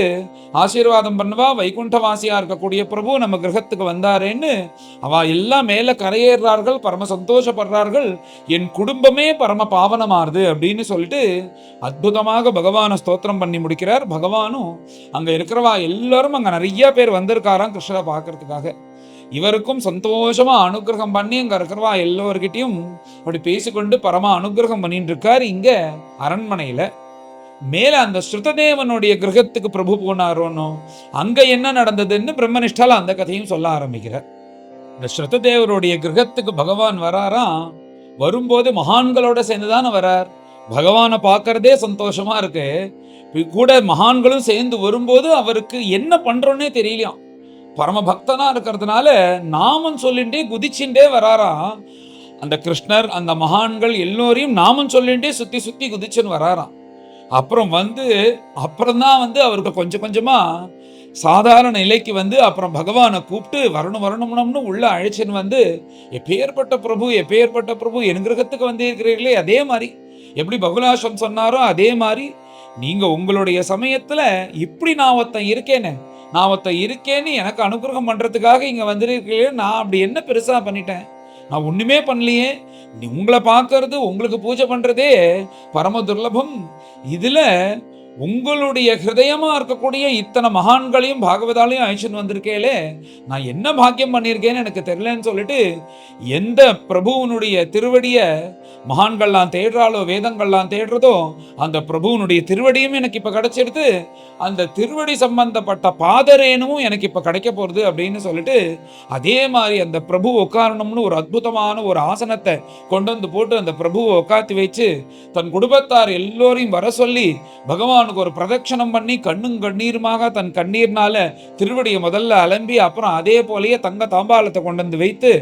S1: ஆசீர்வாதம் பண்ணுவா. வைகுண்டவாசியா இருக்கக்கூடிய பிரபு நம்ம கிரகத்துக்கு வந்தாரேன்னு அவ எல்லாம் மேல கரையேறார்கள், பரம சந்தோஷப்படுறார்கள். என் குடும்பமே பரம பாவனமாறுது அப்படின்னு சொல்லிட்டு அற்புதமாக பகவான ஸ்தோத்திரம் பண்ணி முடிக்கிறார். பகவானும் அங்க இருக்கிறவா எல்லாரும் அங்க நிறைய பேர் வந்திருக்காராம் கிருஷ்ணரை பார்க்கறதுக்காக. இவருக்கும் சந்தோஷமா அனுகிரகம் பண்ணி அங்க இருக்கிறவா எல்லோருக்கிட்டையும் அப்படி பேசிக்கொண்டு பரமா அனுகிரகம் பண்ணிட்டு இருக்காரு இங்க அரண்மனையில. மேல அந்த ஸ்ருததேவனுடைய கிரகத்துக்கு பிரபு போனாரோன்னு அங்க என்ன நடந்ததுன்னு பிரம்மனிஷ்டால அந்த கதையும் சொல்ல ஆரம்பிக்கிறார். இந்த ஸ்ருததேவருடைய கிரகத்துக்கு பகவான் வராராம். வரும்போது மகான்களோட சேர்ந்துதானே வரார். பகவானை பார்க்கறதே சந்தோஷமா இருக்கு, கூட மகான்களும் சேர்ந்து வரும்போது அவருக்கு என்ன பண்றோன்னே தெரியலையாம். பரம பக்தனா இருக்கிறதுனால நாமம் சொல்லிண்டே குதிச்சுட்டே வராராம். அந்த கிருஷ்ணர் அந்த மகான்கள் எல்லோரையும் நாமம் சொல்லிண்டே சுத்தி சுத்தி குதிச்சுன்னு வராராம். அப்புறம் அப்புறம்தான் அவருக்கு கொஞ்சம் கொஞ்சமா சாதாரண நிலைக்கு அப்புறம் பகவானை கூப்பிட்டு வரணும்னு உள்ள அழைச்சின்னு எப்பேற்பட்ட பிரபு என் கிரகத்துக்கு வந்திருக்கிறீர்களே, அதே மாதிரி எப்படி பகுலாசம் சொன்னாரோ அதே மாதிரி நீங்க உங்களுடைய சமயத்துல இப்படி நான் ஒருத்தன் இருக்கேன்னு எனக்கு அனுகிரகம் பண்றதுக்காக இங்க வந்திருக்கீங்களே. நான் அப்படி என்ன பெருசா பண்ணிட்டேன்? நான் ஒண்ணுமே பண்ணலையே. உங்களை பார்க்கறது, உங்களுக்கு பூஜை பண்றதே பரம துர்லபம். இதுல உங்களுடைய ஹிருதயமா இருக்கக்கூடிய இத்தனை மகான்களையும் பாகவதாலையும் அழிச்சுன்னு வந்திருக்கேலே, நான் என்ன பாக்கியம் பண்ணியிருக்கேன்னு எனக்கு தெரியலன்னு சொல்லிட்டு எந்த பிரபுவனுடைய திருவடிய மகான்கள்லாம் தேடுறாளோ, வேதங்கள்லாம் தேடுறதோ, அந்த பிரபுவனுடைய திருவடியும் எனக்கு இப்ப கிடைச்சிடுது. அந்த திருவடி சம்பந்தப்பட்ட பாதரேனும் எனக்கு இப்ப கிடைக்க போறது அப்படின்னு சொல்லிட்டு அதே மாதிரி அந்த பிரபு உட்காரணும்னு ஒரு அற்புதமான ஒரு ஆசனத்தை கொண்டு போட்டு அந்த பிரபுவை உட்காத்தி வச்சு தன் குடும்பத்தார் எல்லோரையும் வர சொல்லி பகவான் பகவானுக்கு ஒரு பிரதட்சணம் பண்ணி கண்ணும் கண்ணீருமாக தன் கண்ணீர்னால திருவடியை முதல்ல அலம்பி, அப்புறம் அதே போலயே தங்க தாம்பாளத்தை கொண்டு வந்து வைத்து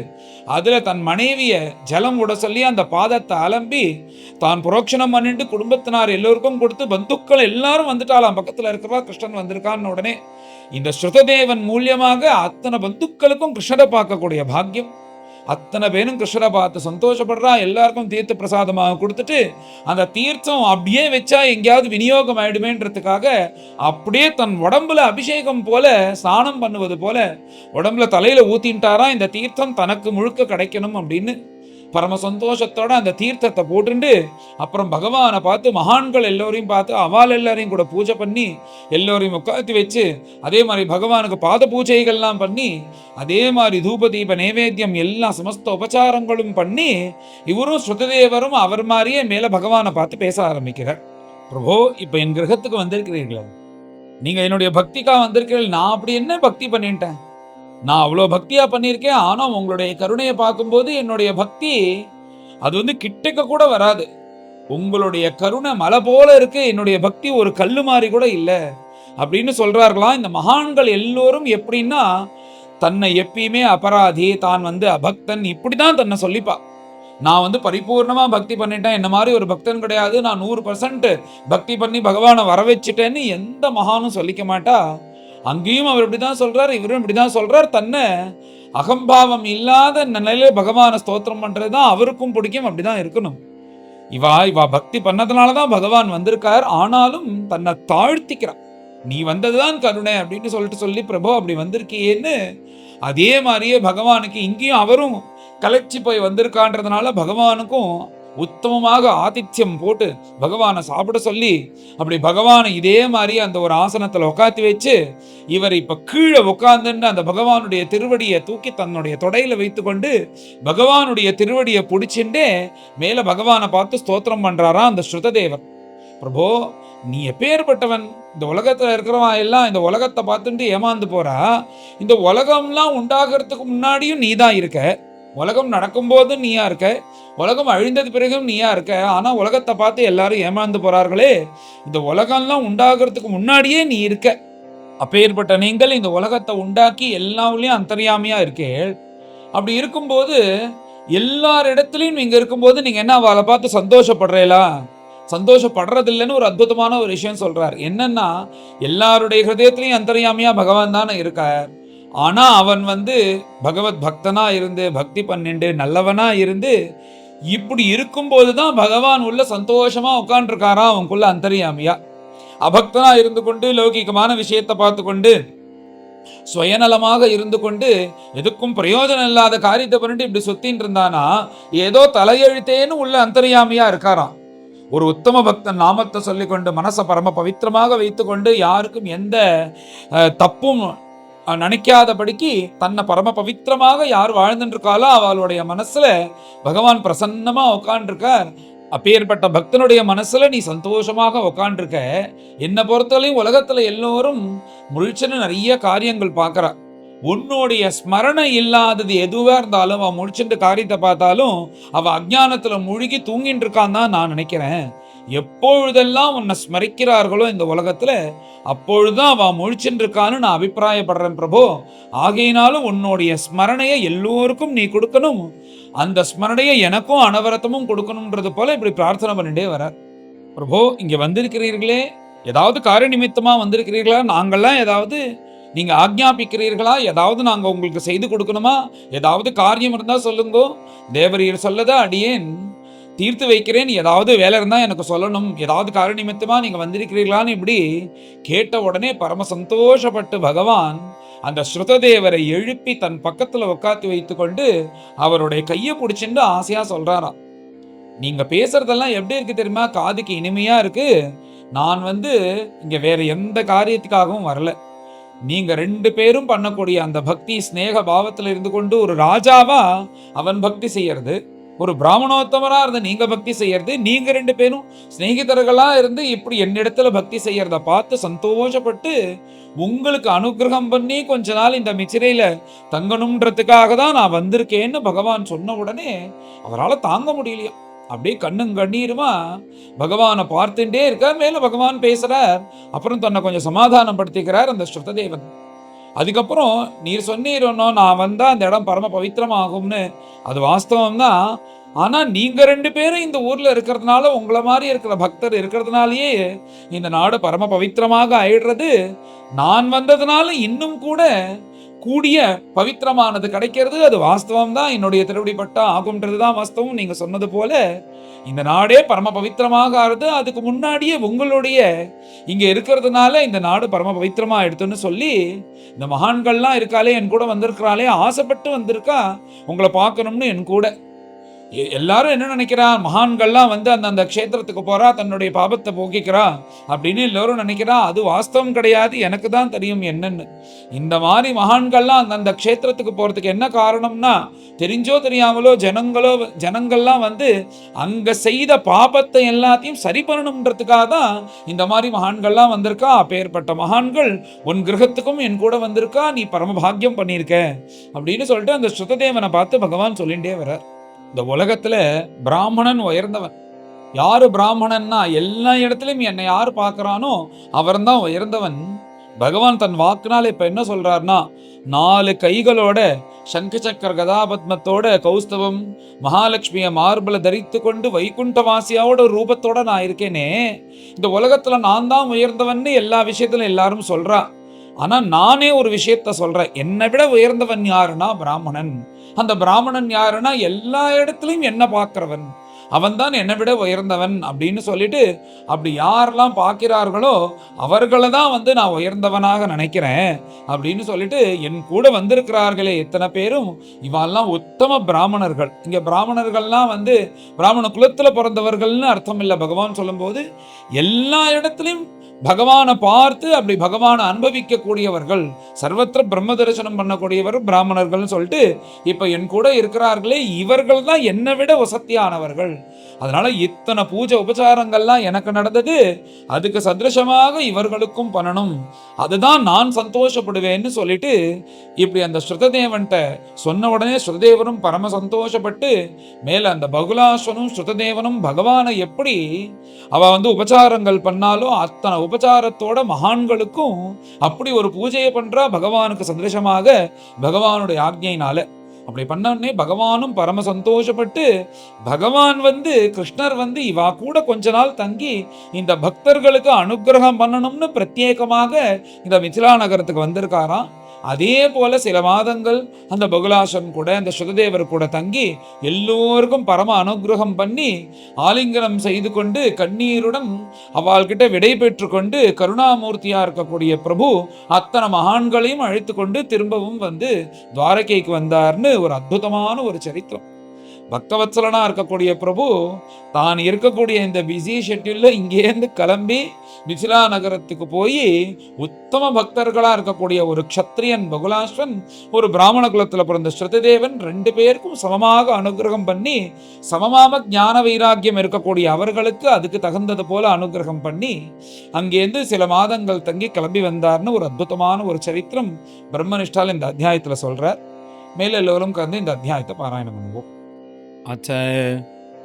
S1: அதுல தன் மனைவிய ஜலம் விட சொல்லி அந்த பாதத்தை அலம்பி தான் புரோக்ஷணம் பண்ணிட்டு குடும்பத்தினார் எல்லோருக்கும் கொடுத்து பந்துக்கள் எல்லாரும் வந்துட்டாலாம். பக்கத்துல இருக்கிறவா கிருஷ்ணன் வந்திருக்கான்னு உடனே இந்த ஸ்ருததேவன் மூலியமாக அத்தனை பந்துக்களுக்கும் கிருஷ்ணரை பார்க்கக்கூடிய பாக்கியம். அத்தனை பேரும் கிருஷ்ணரை பார்த்து சந்தோஷப்படுறா. எல்லாருக்கும் தீர்த்த பிரசாதமாக கொடுத்துட்டு அந்த தீர்த்தம் அப்படியே வச்சா எங்கேயாவது விநியோகம் ஆயிடுமேன்றதுக்காக அப்படியே தன் உடம்புல அபிஷேகம் போல ஸ்நானம் பண்ணுவது போல உடம்புல தலையில ஊத்தின்ட்டாரா. இந்த தீர்த்தம் தனக்கு முழுக்க கிடைக்கணும் அப்படின்னு பரம சந்தோஷத்தோட அந்த தீர்த்தத்தை போட்டுண்டு அப்புறம் பகவானை பார்த்து மகான்கள் எல்லோரையும் பார்த்து அவால் எல்லாரையும் கூட பூஜை பண்ணி எல்லோரையும் உட்காந்து வச்சு அதே மாதிரி பகவானுக்கு பாத பூஜைகள்லாம் பண்ணி அதே மாதிரி தூப தீப நைவேத்தியம் எல்லாம் சமஸ்த உபச்சாரங்களும் பண்ணி இவரும் ஸ்ருததேவரும் அவர் மாதிரியே மேல பகவானை பார்த்து பேச ஆரம்பிக்கிறார். பிரபோ, இப்ப என் கிரகத்துக்கு வந்திருக்கிறீர்களா? நீங்க என்னுடைய பக்திக்காக வந்திருக்கிறீர்கள். நான் அப்படி என்ன பக்தி பண்ணிட்டேன்? நான் அவ்வளோ பக்தியா பண்ணியிருக்கேன். ஆனா உங்களுடைய கருணையை பார்க்கும்போது என்னுடைய பக்தி அது கிட்டக்க கூட வராது. உங்களுடைய கருணை மலை போல இருக்கு, என்னுடைய பக்தி ஒரு கல்லு மாதிரி கூட இல்லை அப்படின்னு சொல்றார்களாம். இந்த மகான்கள் எல்லோரும் எப்படின்னா தன்னை எப்பயுமே அபராதி, தான் அபக்தன் இப்படிதான் தன்னை சொல்லிப்பா. நான் பரிபூர்ணமா பக்தி பண்ணிட்டேன், என்ன மாதிரி ஒரு பக்தன் கிடையாது, நான் 100% பக்தி பண்ணி பகவானை வர வச்சுட்டேன்னு எந்த மகானும் சொல்லிக்க மாட்டா. அங்கேயும் அவர் இப்படிதான் சொல்றார், இவரும் இப்படிதான் சொல்றார். தன்னை அகம்பாவம் இல்லாத நிலையில பகவானை ஸ்தோத்திரம் பண்றதுதான் அவருக்கும் பிடிக்கும். அப்படிதான் இருக்கணும். இவா பக்தி பண்ணதுனாலதான் பகவான் வந்திருக்கார். ஆனாலும் தன்னை தாழ்த்திக்கிறான். நீ வந்ததுதான் கருணை அப்படின்னு சொல்லி பிரபு அப்படி வந்திருக்கியேன்னு அதே மாதிரியே பகவானுக்கு இங்கேயும் அவரும் கலைச்சி போய் வந்திருக்கான்றதுனால பகவானுக்கும் உத்தமமாக ஆதித்யம் போட்டு பகவானை சாப்பிட சொல்லி அப்படி பகவானை இதே மாதிரி அந்த ஒரு ஆசனத்துல உட்காத்தி வச்சு இவர் இப்ப கீழே உட்கார்ந்துன்னு அந்த பகவானுடைய திருவடியை தூக்கி தன்னுடைய தொடையில வைத்து கொண்டு பகவானுடைய திருவடியை பிடிச்சுட்டே மேல பகவானை பார்த்து ஸ்தோத்திரம் பண்றாரா அந்த ஸ்ருததேவர். பிரபோ, நீ எப்பேற்பட்டவன்? இந்த உலகத்துல இருக்கிறவன் எல்லாம் இந்த உலகத்தை பார்த்துட்டு ஏமாந்து போறா. இந்த உலகம்லாம் உண்டாகிறதுக்கு முன்னாடியும் நீ தான் இருக்க, உலகம் நடக்கும் போது நீயா இருக்க, உலகம் அழிந்தது பிறகும் நீயா இருக்க. ஆனா உலகத்தை பார்த்து எல்லாரும் ஏமாந்து போறார்களே, இந்த உலகம்லாம் உண்டாகிறதுக்கு முன்னாடியே நீ இருக்க. அப்பேற்பட்ட நீங்கள் இந்த உலகத்தை உண்டாக்கி எல்லாவிலையும் அந்தர்யாமியா இருக்கே. அப்படி இருக்கும்போது எல்லாரிடத்துலையும் நீங்க இருக்கும்போது நீங்க என்ன அவளை பார்த்து சந்தோஷப்படுறீங்களா? சந்தோஷப்படுறது இல்லைன்னு ஒரு அற்புதமான ஒரு விஷயம் சொல்றார். என்னன்னா எல்லாருடைய ஹிருதயத்திலையும் அந்தர்யாமியா பகவான் தானே இருக்கார். ஆனா அவன் பகவத் பக்தனா இருந்து பக்தி பண்ணிண்டு நல்லவனா இருந்து இப்படி இருக்கும்போதுதான் பகவான் உள்ள சந்தோஷமா உட்காந்துருக்காரா அவனுக்குள்ள அந்தர்யாமியா. அபக்தனா இருந்து கொண்டு லௌகிகமான விஷயத்தை பார்த்து கொண்டு சுயநலமாக இருந்து கொண்டு எதுக்கும் பிரயோஜனம் இல்லாத காரியத்தை பண்ணிட்டு இப்படி சுத்தின்னு இருந்தானா ஏதோ தலையெழுத்தேன்னு உள்ள அந்தர்யாமியா இருக்காராம். ஒரு உத்தம பக்தன் நாமத்தை சொல்லிக்கொண்டு மனசை பரம பவித்திரமாக வைத்துக்கொண்டு யாருக்கும் எந்த தப்பும் நினைக்காதபடிக்கு தன்னை பரம பவித்திரமாக யார் வாழ்ந்துட்டு இருக்காளோ அவளுடைய மனசுல பகவான் பிரசன்னமா உட்காண்டிருக்கார். அப்பேற்பட்ட பக்தனுடைய மனசுல நீ சந்தோஷமாக உட்காண்டிருக்க. என்னை பொறுத்தவரையும் உலகத்துல எல்லோரும் முழிச்சுன்னு நிறைய காரியங்கள் பார்க்கறா. உன்னுடைய ஸ்மரணை இல்லாதது எதுவா இருந்தாலும் அவன் முழிச்சுட்டு காரியத்தை பார்த்தாலும் அவ அஜ்ஞானத்துல மூழ்கி தூங்கிட்டு இருக்கான் தான் நான் நினைக்கிறேன். எப்பொழுதெல்லாம் உன்னை ஸ்மரிக்கிறார்களோ இந்த உலகத்துல அப்பொழுதுதான் அவன் முழிச்சுட்டு இருக்கான்னு நான் அபிப்பிராயப்படுறேன் பிரபு. ஆகையினாலும் உன்னுடைய ஸ்மரணையை எல்லோருக்கும் நீ கொடுக்கணும், அந்த ஸ்மரணையை எனக்கும் அனவரத்தமும் கொடுக்கணும்ன்றது போல இப்படி பிரார்த்தனை பண்ணிட்டே வர. பிரபு, இங்க வந்திருக்கிறீர்களே, ஏதாவது காரிய நிமித்தமா வந்திருக்கிறீர்களா? நாங்கள்லாம் ஏதாவது நீங்க ஆக்ஞாபிக்கிறீர்களா? ஏதாவது நாங்க உங்களுக்கு செய்து கொடுக்கணுமா? ஏதாவது காரியம் இருந்தா சொல்லுங்கோ, தேவரீர் சொல்லதா அடியேன் தீர்த்து வைக்கிறேன். ஏதாவது வேலை இருந்தா எனக்கு சொல்லணும், ஏதாவது காரிய நிமித்தமா நீங்க வந்திருக்கிறீர்களான்னு இப்படி கேட்ட உடனே பரம சந்தோஷப்பட்டு பகவான் அந்த ஸ்ருததேவரை எழுப்பி தன் பக்கத்துல உட்காத்தி வைத்து கொண்டு அவருடைய கையை பிடிச்சிட்டு ஆசையா சொல்றாராம். நீங்க பேசுறதெல்லாம் எப்படி இருக்கு தெரியுமா? காதுக்கு இனிமையா இருக்கு. நான் இங்க வேற எந்த காரியத்துக்காகவும் வரல. நீங்க 2 பேரும் பண்ணக்கூடிய அந்த பக்தி ஸ்நேக பாவத்துல இருந்து கொண்டு ஒரு ராஜாவா அவன் பக்தி செய்யறது, ஒரு பிராமணோத்தமரா இருந்து நீங்க பக்தி செய்யறது, நீங்க 2 பேரும் ஸ்நேகிதர்களா இருந்து இப்படி என்னிடத்துல பக்தி செய்யறத பார்த்து சந்தோஷப்பட்டு உங்களுக்கு அனுகிரகம் பண்ணி கொஞ்ச நாள் இந்த மிச்சிரையில தங்கணும்ன்றதுக்காக தான் நான் வந்திருக்கேன்னு பகவான் சொன்ன உடனே அவரால் தாங்க முடியலையா. அப்படியே கண்ணும் கண்ணீருமா பகவானை பார்த்துட்டே இருக்கார். மேல பகவான் பேசுறார். அப்புறம் தன்னை கொஞ்சம் சமாதானப்படுத்திக்கிறார் அந்த ஸ்ருததேவன். அதுக்கப்புறம் நீர் சொன்னீரோ நான் வந்தா அந்த இடம் பரம பவித்திரமாகும்னு. அது வாஸ்தவம் தான். ஆனா நீங்க 2 பேரும் இந்த ஊர்ல இருக்கிறதுனால, உங்களை மாதிரி இருக்கிற பக்தர் இருக்கிறதுனாலயே இந்த நாடு பரம பவித்திரமாக ஆயிடுறது. நான் வந்ததுனால இன்னும் கூட கூடிய பவித்திரமானது கிடைக்கிறது. அது வாஸ்தவம் தான். என்னுடைய திருவடிப்பட்டா ஆகும்ன்றதுதான் வாஸ்தவம். நீங்க சொன்னது போல இந்த நாடே பரம பவித்திரமாக ஆறுது. அதுக்கு முன்னாடியே உங்களுடைய இங்க இருக்கிறதுனால இந்த நாடு பரம பவித்திரமா எடுத்துன்னு சொல்லி, இந்த மகான்கள்லாம் இருக்காளே, என் கூட வந்திருக்கிறாளே, ஆசைப்பட்டு வந்திருக்கா உங்களை பார்க்கணும்னு என் கூட. எல்லாரும் என்ன நினைக்கிறா, மகான்கள்லாம் வந்து அந்த க்ஷேத்திரத்துக்கு போறா, தன்னுடைய பாபத்தை போக்கிக்கிறா அப்படின்னு எல்லாரும் நினைக்கிறா. அது வாஸ்தவம் கிடையாது. எனக்கு தான் தெரியும் என்னன்னு. இந்த மாதிரி மகான்கள்லாம் அந்த க்ஷேத்திரத்துக்கு போறதுக்கு என்ன காரணம்னா, தெரிஞ்சோ தெரியாமலோ ஜனங்கள்லாம் வந்து அங்க செய்த பாபத்தை எல்லாத்தையும் சரி பண்ணணும்ன்றதுக்காக தான் இந்த மாதிரி மகான்கள்லாம் வந்திருக்கா. அப்பேற்பட்ட மகான்கள் உன் கிரகத்துக்கும் என் கூட வந்திருக்கா. நீ பரமபாகியம் பண்ணியிருக்க அப்படின்னு சொல்லிட்டு அந்த ஸ்ருததேவனை பார்த்து பகவான் சொல்லிட்டே வர்றார். இந்த உலகத்துல பிராமணன் உயர்ந்தவன். யாரு பிராமணன்னா, எல்லா இடத்துலயும் என்னை யாரு பார்க்கறானோ அவன் தான் உயர்ந்தவன். பகவான் தன் வாக்குனால இப்ப என்ன சொல்றாருன்னா, 4 கைகளோட சங்கு சக்கர கதாபத்மத்தோட கௌஸ்தவம் மகாலட்சுமிய மார்பல தரித்து கொண்டு வைகுண்டவாசியாவோட ரூபத்தோட நான் இருக்கேனே, இந்த உலகத்துல நான் தான் உயர்ந்தவன்னு எல்லா விஷயத்திலும் எல்லாரும் சொல்றா. ஆனா நானே ஒரு விஷயத்த சொல்றேன். என்னை விட உயர்ந்தவன் யாருன்னா பிராமணன். அந்த பிராமணன் யாருன்னா எல்லா இடத்துலயும் என்ன பார்க்கிறவன், அவன் தான் என்னை விட உயர்ந்தவன் அப்படின்னு சொல்லிட்டு, அப்படி யாரெல்லாம் பார்க்கிறார்களோ அவர்களை தான் வந்து நான் உயர்ந்தவனாக நினைக்கிறேன் அப்படின்னு சொல்லிட்டு, என் கூட வந்திருக்கிறார்களே எத்தனை பேரும் இவெல்லாம் உத்தம பிராமணர்கள். இங்க பிராமணர்கள்லாம் வந்து பிராமண குலத்துல பிறந்தவர்கள்னு அர்த்தம் இல்லை. பகவான் சொல்லும்போது எல்லா இடத்துலையும் பகவானை பார்த்து அப்படி பகவானை அனுபவிக்க கூடியவர்கள், சர்வத்திர பிரம்ம தரிசனம் பண்ணக்கூடியவர் பிராமணர்கள் சொல்லிட்டு, இப்ப என் கூட இருக்கிறார்களே இவர்கள் தான் என்னை விட வசத்தியானவர்கள். அதனால இத்தனை பூஜை உபசாரங்கள்லாம் எனக்கு நடந்தது, அதுக்கு சதிருஷமாக இவர்களுக்கும் பண்ணணும், அதுதான் நான் சந்தோஷப்படுவேன்னு சொல்லிட்டு இப்படி அந்த ஸ்ருததேவன்ட்ட சொன்ன உடனே ஸ்ருததேவனும் பரம சந்தோஷப்பட்டு, மேல அந்த பகுலாஸ்வனும் ஸ்ருததேவனும் பகவானை எப்படி அவ வந்து உபசாரங்கள் பண்ணாலும் அத்தனை உபசாரத்தோட மகான்களுக்கும் அப்படி ஒரு பூஜையை பண்றா பகவானுக்கு சந்திரசமாக பகவானுடைய ஆக்ஞையினால. அப்படி பண்ணே பகவானும் பரம சந்தோஷப்பட்டு, பகவான் வந்து கிருஷ்ணர் வந்து இவா கூட கொஞ்ச நாள் தங்கி இந்த பக்தர்களுக்கு அனுகிரகம் பண்ணணும்னு பிரத்யேகமாக இந்த மிथिला நகரத்துக்கு வந்திருக்காராம். அதே போல சில மாதங்கள் அந்த பகுலாசன் கூட அந்த சுததேவர் கூட தங்கி எல்லோருக்கும் பரம அனுகிரகம் பண்ணி ஆலிங்கனம் செய்து கொண்டு கண்ணீருடன் அவள்கிட்ட விடை பெற்று கொண்டு கருணாமூர்த்தியா இருக்கக்கூடிய பிரபு அத்தனை மகான்களையும் அழைத்து கொண்டு திரும்பவும் வந்து துவாரகைக்கு வந்தார்னு ஒரு அற்புதமான ஒரு சரித்திரம். பக்தவத்சலனா இருக்கக்கூடிய பிரபு தான் இருக்கக்கூடிய இந்த பிஸி ஷெட்யூல்ல இங்கேருந்து கிளம்பி மிथिला நகரத்துக்கு போய் உத்தம பக்தர்களா இருக்கக்கூடிய ஒரு க்ஷத்ரியன் பகுலாஸ்வன், ஒரு பிராமண குலத்துல பிறந்த ஸ்ருததேவன் 2 பேருக்கும் சமமாக அனுகிரகம் பண்ணி, சமமாக ஞான வைராக்கியம் இருக்கக்கூடிய அவர்களுக்கு அதுக்கு தகுந்தது போல அனுகிரகம் பண்ணி அங்கேருந்து சில மாதங்கள் தங்கி கிளம்பி வந்தார்னு ஒரு அற்புதமான ஒரு சரித்திரம் பிரம்மனிஷ்டால் இந்த அத்தியாயத்துல சொல்றார். மேல எல்லோரும் கலந்து இந்த அத்தியாயத்தை பாராயணம் பண்ணுவோம். அச்ச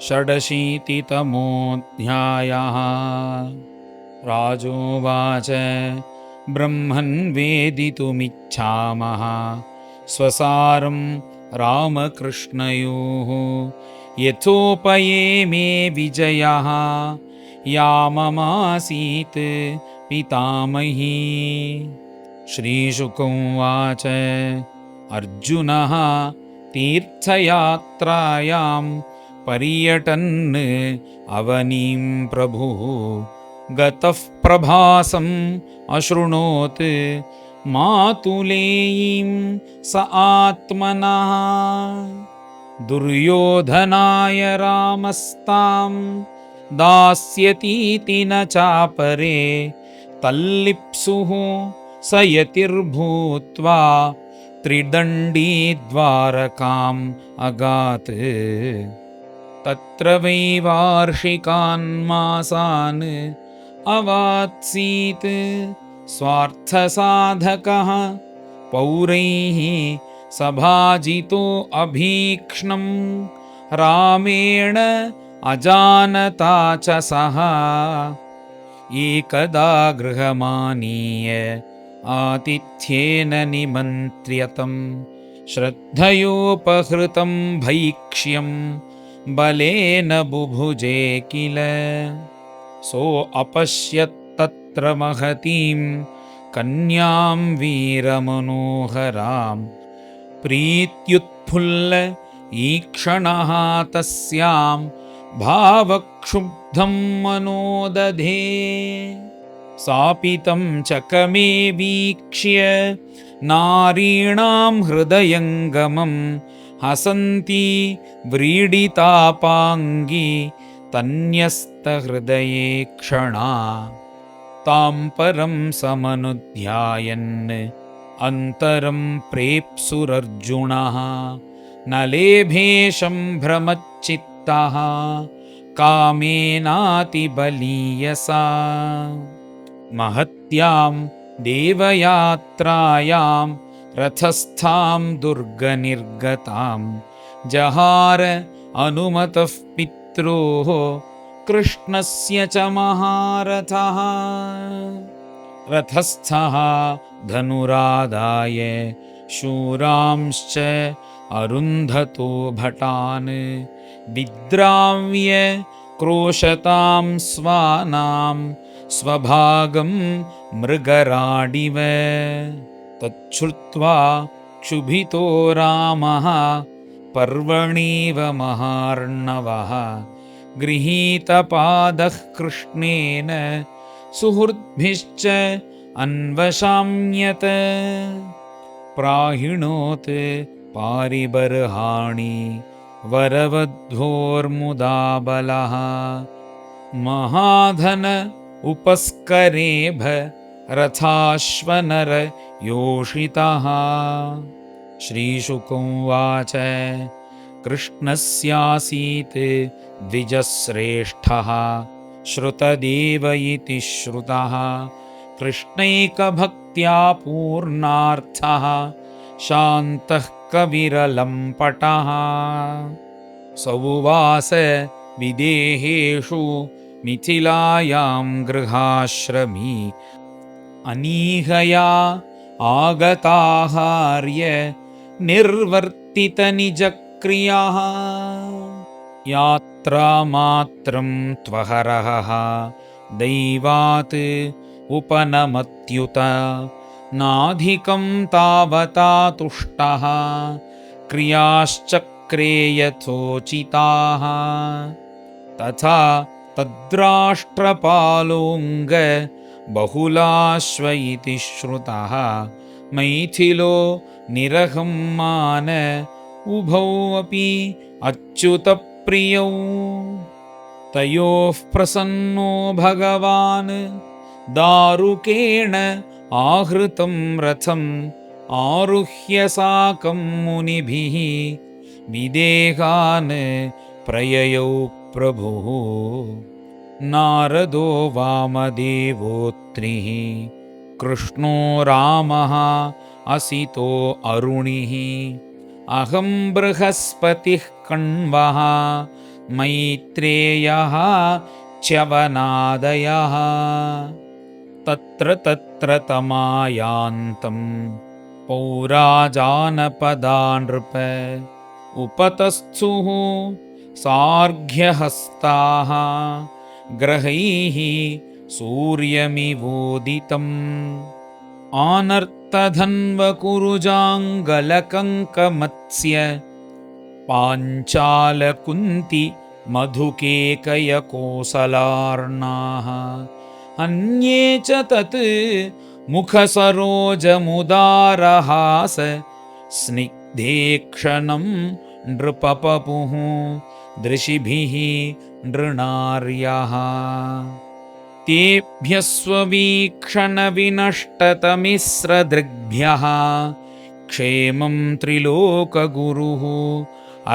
S1: षडशीतितमोऽध्यायः राजोवाच ब्रह्मन् वेदितुमिच्छामः स्वसारं रामकृष्णयोः यथोपयेमे विजयः या ममासीत् पितामही। श्रीशुक उवाच अर्जुनः तीर्थयात्रायां पर्यटन् अवनीं प्रभुः गतः प्रभासम् अशृणोत् मातुलेयीं स आत्मनः दुर्योधनाय रामस्तां दास्यतीति न चापरे तल्लिप्सुः स यतिर्भूत्वा त्रिदण्डी द्वारकाम् अगात्। तत्र वै वार्षिकान् मासान् अवात्सीत् स्वार्थसाधकः पौरैः सभाजितो अभीक्ष्णं रामेण अजानता च सः एकदा गृहमानीय आतिथ्येन निमन्त्र्यतं श्रद्धयोपहृतं भैक्ष्यं बलेन बुभुजे किल सोऽपश्यत्तत्र महतीं कन्यां वीरमनोहरां प्रीत्युत्फुल्ल ईक्षणः तस्यां भावक्षुब्धं मनोदधे सापि तं चकमे वीक्ष्य नारीणां हृदयङ्गमं हसन्ती व्रीडितापाङ्गी तन्यस्तहृदये क्षणा तां परं समनुध्यायन् अन्तरं प्रेप्सुरर्जुनः न लेभे सम्भ्रमच्चित्तः कामेनातिबलीयसा महत्यां देवयात्रायां रथस्थां दुर्गनिर्गतां जहार अनुमतः पित्रोः कृष्णस्य च महारथः रथस्थः धनुरादाय शूरांश्च अरुन्धतो भटान् विद्राव्य क्रोशतां स्वानां स्वभागं मृगराडिव तच्छ्रुत्वा क्षुभितो रामः पर्वणीव महार्णवः गृहीतपादः कृष्णेन सुहृद्भिश्च अन्वशाम्यत प्राहिणोत् पारिबर्हाणि वरवध्वोर्मुदा बलः महाधन उपस्करेभ रथाश्वनर योषितः श्रीशुक उवाच कृष्णस्यासीत् द्विजश्रेष्ठः श्रुतदेव इति श्रुतः कृष्णैकभक्त्या पूर्णार्थः शान्तः कविरलम्पटः स उवास विदेहेषु मिथिलायां गृहाश्रमी अनीहया आगताहार्य निर्वर्तितनिजक्रियाः यात्रामात्रं त्वहरहः दैवात् उपनमत्युत नाधिकं तावता तुष्टः क्रियाश्चक्रे यथोचिताः तथा तद्राष्ट्रपालोऽङ्ग बहुलाश्व इति श्रुतः मैथिलो निरहम्मान उभौ अपि अच्युतप्रियौ तयोः प्रसन्नो भगवान् दारुकेण आहृतं रथम् आरुह्य साकं मुनिभिः विदेहान् प्रययौ प्रभुः नारदो वामदेवोत्रिः कृष्णो रामः असितो अरुणिः अहं बृहस्पतिः कण्वः मैत्रेयः च्यवनादयः तत्र तत्र तमायान्तं पौराजानपदा नृप उपतस्थुः सार्घ्यहस्ताः ग्रहैः सूर्यमिवोदितम् आनर्तधन्वकुरुजाङ्गलकङ्कमत्स्य पाञ्चालकुन्ति मधुकेकयकोसलार्णाः अन्ये च तत् मुखसरोजमुदारहास स्निग्धे क्षणं नृपपपुः दृशिभिः नृणार्यः तेभ्यः स्ववीक्षणविनष्टतमिस्रदृग्भ्यः क्षेमं त्रिलोकगुरुः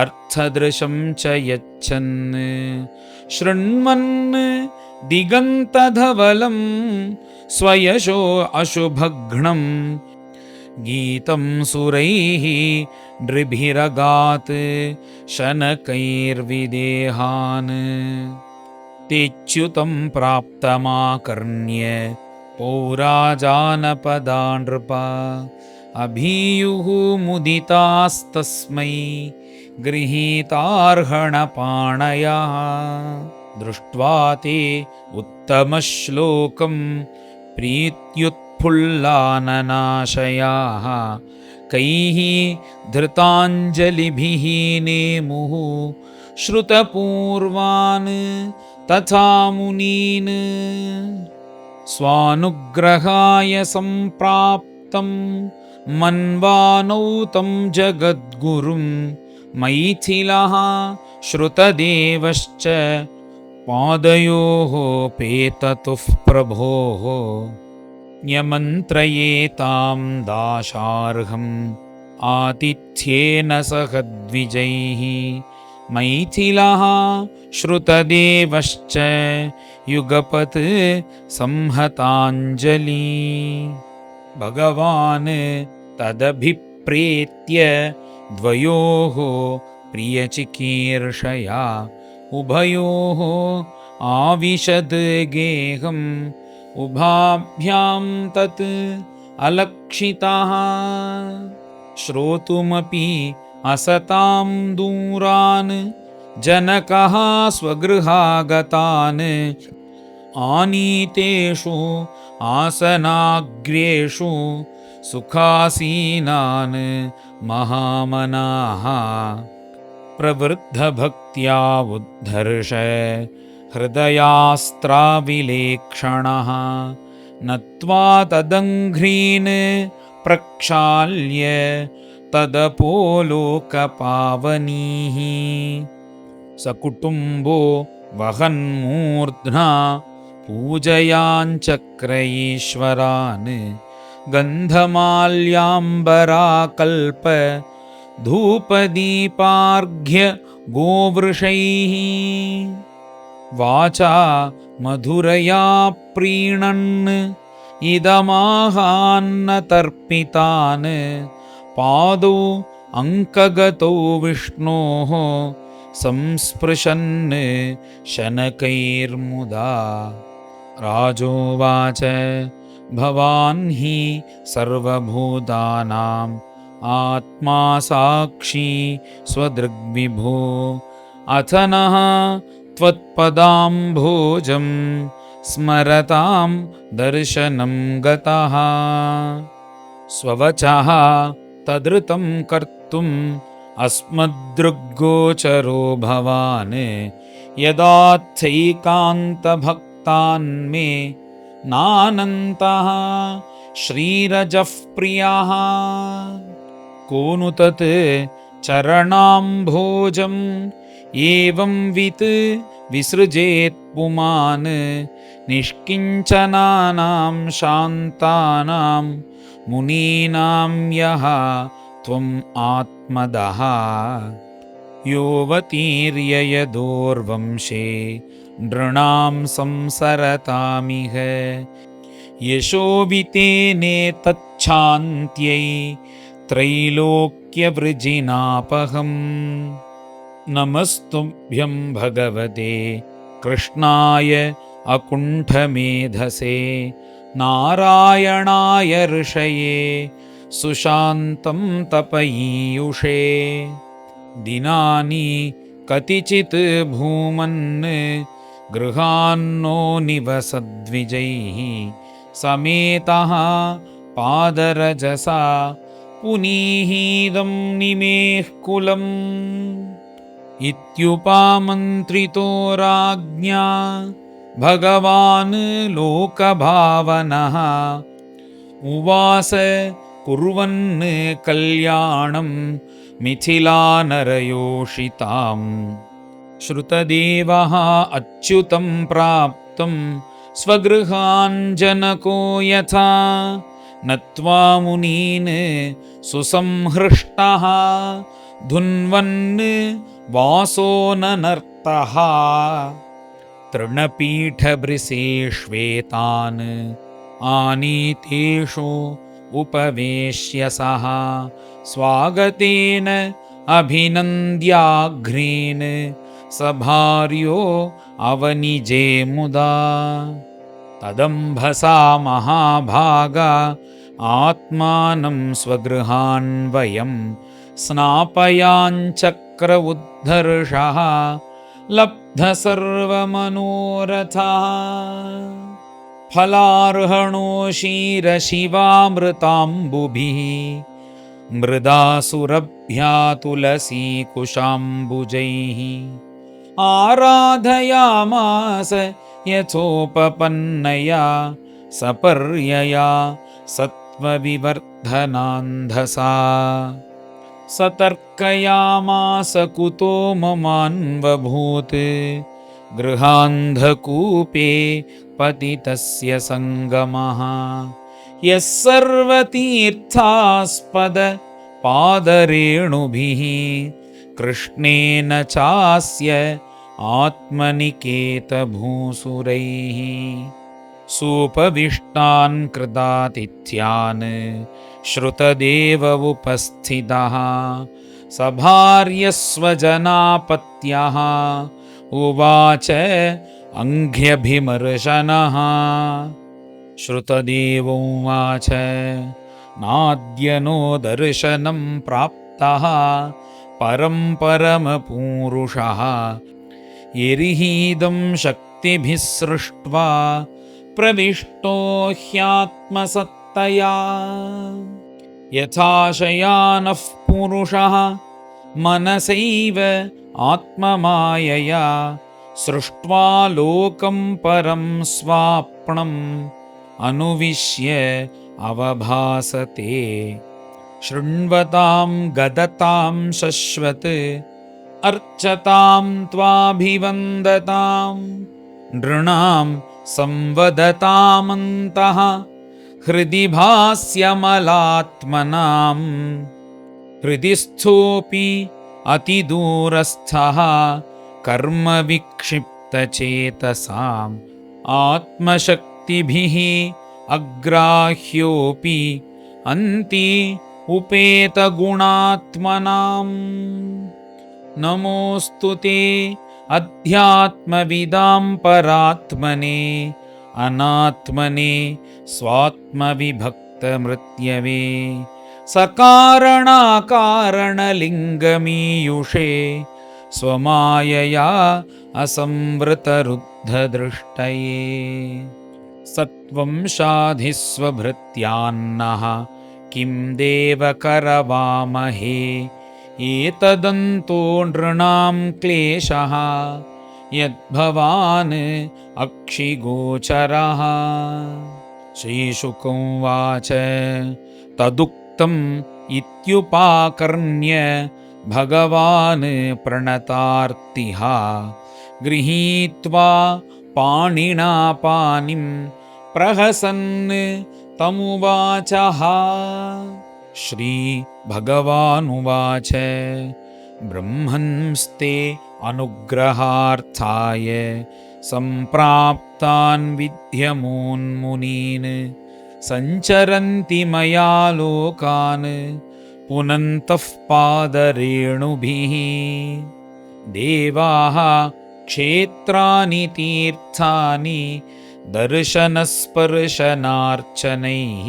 S1: अर्थदृशं च यच्छन् शृण्वन् दिगन्तधवलं स्वयशो अशुभघ्नं गीतं सुरैः नृभिरगात् शनकैर्विदेहान् तेच्युतं प्राप्तमाकर्ण्य पौराजानपदा नृपा अभीयुः मुदितास्तस्मै गृहीतार्हणपाणयः दृष्ट्वा ते उत्तमश्लोकं प्रीत्युत्फुल्लाननाशयाः कैः धृताञ्जलिभिः नेमुः श्रुतपूर्वान् तथा मुनीन् स्वानुग्रहाय सम्प्राप्तं मन्वानौ तं जगद्गुरुं मैथिलः श्रुतदेवश्च पादयोः पेततुः प्रभोः न्यमन्त्रयेतां दाशार्हम् आतिथ्येन सह द्विजैः मैथिलः श्रुतदेवश्च युगपत् संहताञ्जलि भगवान् तदभिप्रेत्य द्वयोः प्रियचिकीर्षया उभयोः आविशद् गेहम् उभाभ्यां तत् अलक्षितः श्रोतुमपि असतां दूरान् जनकः स्वगृहागतान् आनीतेषु आसनाग्र्येषु सुखासीनान् महामनाः प्रवृद्धभक्त्या उद्धर्ष हृदयास्त्राविलेक्षणः नत्वा तदङ्घ्रीन् प्रक्षाल्य तदपोलोकपावनीः सकुटुम्बो वहन्मूर्ध्ना पूजयाञ्चक्र ईश्वरान् गन्धमाल्याम्बराकल्प धूपदीपार्घ्य गोवृषैः वाचा मधुरया प्रीणन् इदमाहान्नतर्पितान् पादौ अङ्कगतौ विष्णोः संस्पृशन् शनकैर्मुदा राजोवाच भवान् हि सर्वभूतानाम् आत्मा साक्षी स्वदृग्विभो अथ नः त्वत्पदाम्भोजं स्मरतां दर्शनं गतः स्ववचः तदृतं कर्तुम् अस्मदृग्गोचरो भवान् यदाथैकान्तभक्तान्मे नानन्तः श्रीरजः प्रियः को नु तत् चरणाम्भोजम् एवंवित् विसृजेत् पुमान् निष्किञ्चनानां शान्तानां मुनीनां यः त्वम् आत्मदः योऽवतीर्य यदोर्वंशे नृणां संसरतामिह यशोवितेनेतच्छान्त्यै त्रैलोक्यवृजिनापहम् नमस्तुभ्यं भगवते कृष्णाय अकुण्ठमेधसे नारायणाय ऋषये सुशान्तं तपयीयुषे दिनानि कतिचित् भूमन् गृहान्नो निवसद्विजैः समेतः पादरजसा पुनीहीदं निमेः कुलम् इत्युपामन्त्रितो राज्ञा भगवान् लोकभावनः उवास कुर्वन् कल्याणं मिथिलानरयोषिताम् श्रुतदेवः अच्युतं प्राप्तं स्वगृहाञ्जनको यथा नत्वा मुनीन् सुसंहृष्टः धुन्वन् वासो ननर्तः तृणपीठभृशे श्वेतान् आनीतेषु उपवेश्य सः स्वागतेन अभिनन्द्याघ्रीन् सभार्यो अवनिजे मुदा तदम्भसा महाभागा आत्मानं स्वगृहान् वयं स्नापयाञ्चक्र उद्धर्षः लब्ध सर्वमनोरथः फलार्हणो क्षीरशिवामृताम्बुभिः मृदासुरभ्या तुलसीकुशाम्बुजैः आराधयामास यथोपपन्नया सपर्यया सत्त्वविवर्धनान्धसा सतर्कयामास कुतो ममान्वभूत् गृहान्धकूपे पतितस्य सङ्गमः यः सर्वतीर्थास्पद पादरेणुभिः कृष्णेन चास्य आत्मनिकेतभूसुरैः सूपविष्टान् कृतातिथ्यान् श्रुतदेव उपस्थितः सभार्यस्वजनापत्यः उवाच अङ्घ्यभिमर्शनः श्रुतदेवोवाच नाद्य नो दर्शनं प्राप्तः परमपूरुषः यर्हीदं शक्तिभिः सृष्ट्वा प्रविष्टो ह्यात्मसत्तया यथा शयानः पुरुषः मनसैव आत्ममायया सृष्ट्वा लोकं परं स्वाप्नम् अनुविश्य अवभासते शृण्वतां गदतां शश्वत् अर्चतां त्वाभिवन्दतां नृणां संवदतामन्तः हृदि भास्यमलात्मनां हृदि स्थोऽपि अतिदूरस्थः कर्मविक्षिप्तचेतसाम् आत्मशक्तिभिः अग्राह्योऽपि अन्ति उपेतगुणात्मनाम् नमोऽस्तु ते अध्यात्मविदां परात्मने अनात्मने स्वात्मविभक्तमृत्यवे सकारणाकारणलिङ्गमीयुषे स्वमायया असंवृतरुद्धदृष्टये सत्वं शाधिस्वभृत्यान्नः किं देव करवामहे एतदन्तो नृणां क्लेशः यद्भवान् अक्षिगोचरः श्रीशुकोवाच तदुक्तम् इत्युपाकर्ण्य भगवान् प्रणतार्तिः गृहीत्वा पाणिना पाणिं प्रहसन् तमुवाचः श्रीभगवानुवाच ब्रह्मंस्ते अनुग्रहार्थाय सम्प्राप्तान् विद्यमोन्मुनीन् सञ्चरन्ति मया लोकान् पुनन्तः पादरेणुभिः देवाः क्षेत्राणि तीर्थानि दर्शनस्पर्शनार्चनैः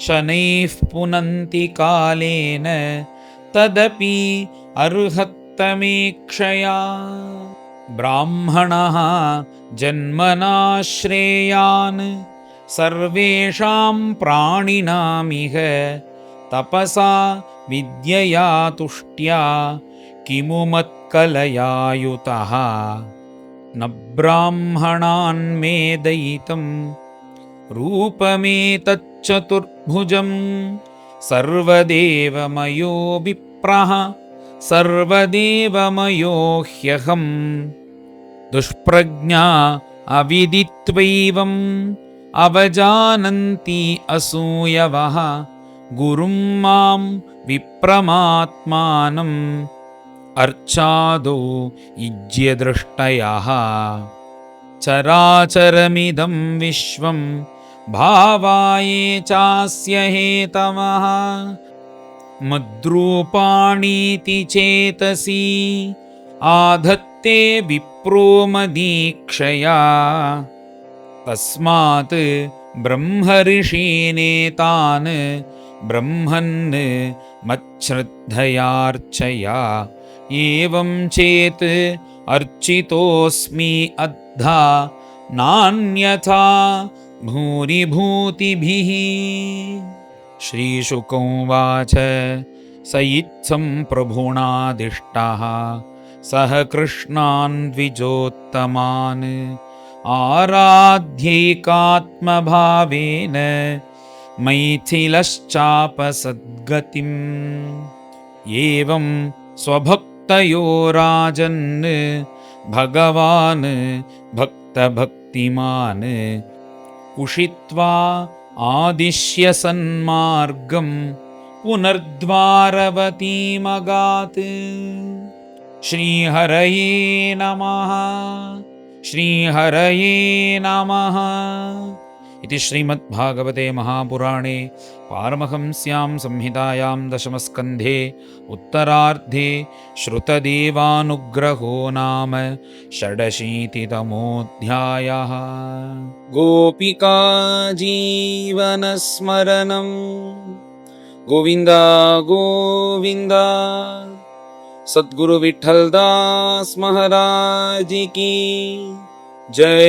S1: शनैः पुनन्ति कालेन तदपि अर्हत्तमेक्षया ब्राह्मणः जन्मनाश्रेयान् सर्वेषां प्राणिनामिह तपसा विद्यया तुष्ट्या किमु मत्कलयायुतः न ब्राह्मणान् मेदयितं रूपमेतच्चतुर्भुजं सर्वदेवमयो विप्रः सर्वदेवमयो ह्यहम् दुष्प्रज्ञा अविदित्वैवम् अवजानन्ति असूयवः गुरुं मां विप्रमात्मानम् अर्चादो युज्यदृष्टयः चराचरमिदं विश्वं भावाये चास्य हेतवः मद्रूपाणीति चेतसि आधत्ते विप्रो मदीक्षया तस्मात् ब्रह्मर्षीनेतान् ब्रह्मन् मच्छ्रद्धयार्चया एवं चेत् अर्चितोऽस्मि अद्धा नान्यथा भूरिभूतिभिः। श्रीशुक उवाच स इत्थं प्रभुणादिष्टः सह कृष्णान् द्विजोत्तमान् आराध्यैकात्मभावेन मैथिलश्चापसद्गतिम् एवं स्वभक्तयो राजन् भगवान् भक्तभक्तिमान् उषित्वा आदिश्य सन्मार्गं पुनर्द्वारवतीमगात्। श्रीहरये नमः। श्रीहरये नमः। इति श्रीमद्भागवते महापुराणे पारमहंस्यां संहितायां दशमस्कन्धे उत्तरार्धे श्रुतदेवानुग्रहो नाम षडशीतितमोऽध्यायः। गोपिका जीवनस्मरणं गोविन्द गोविन्द। सद्गुरु विठ्ठलदास महाराज की जय।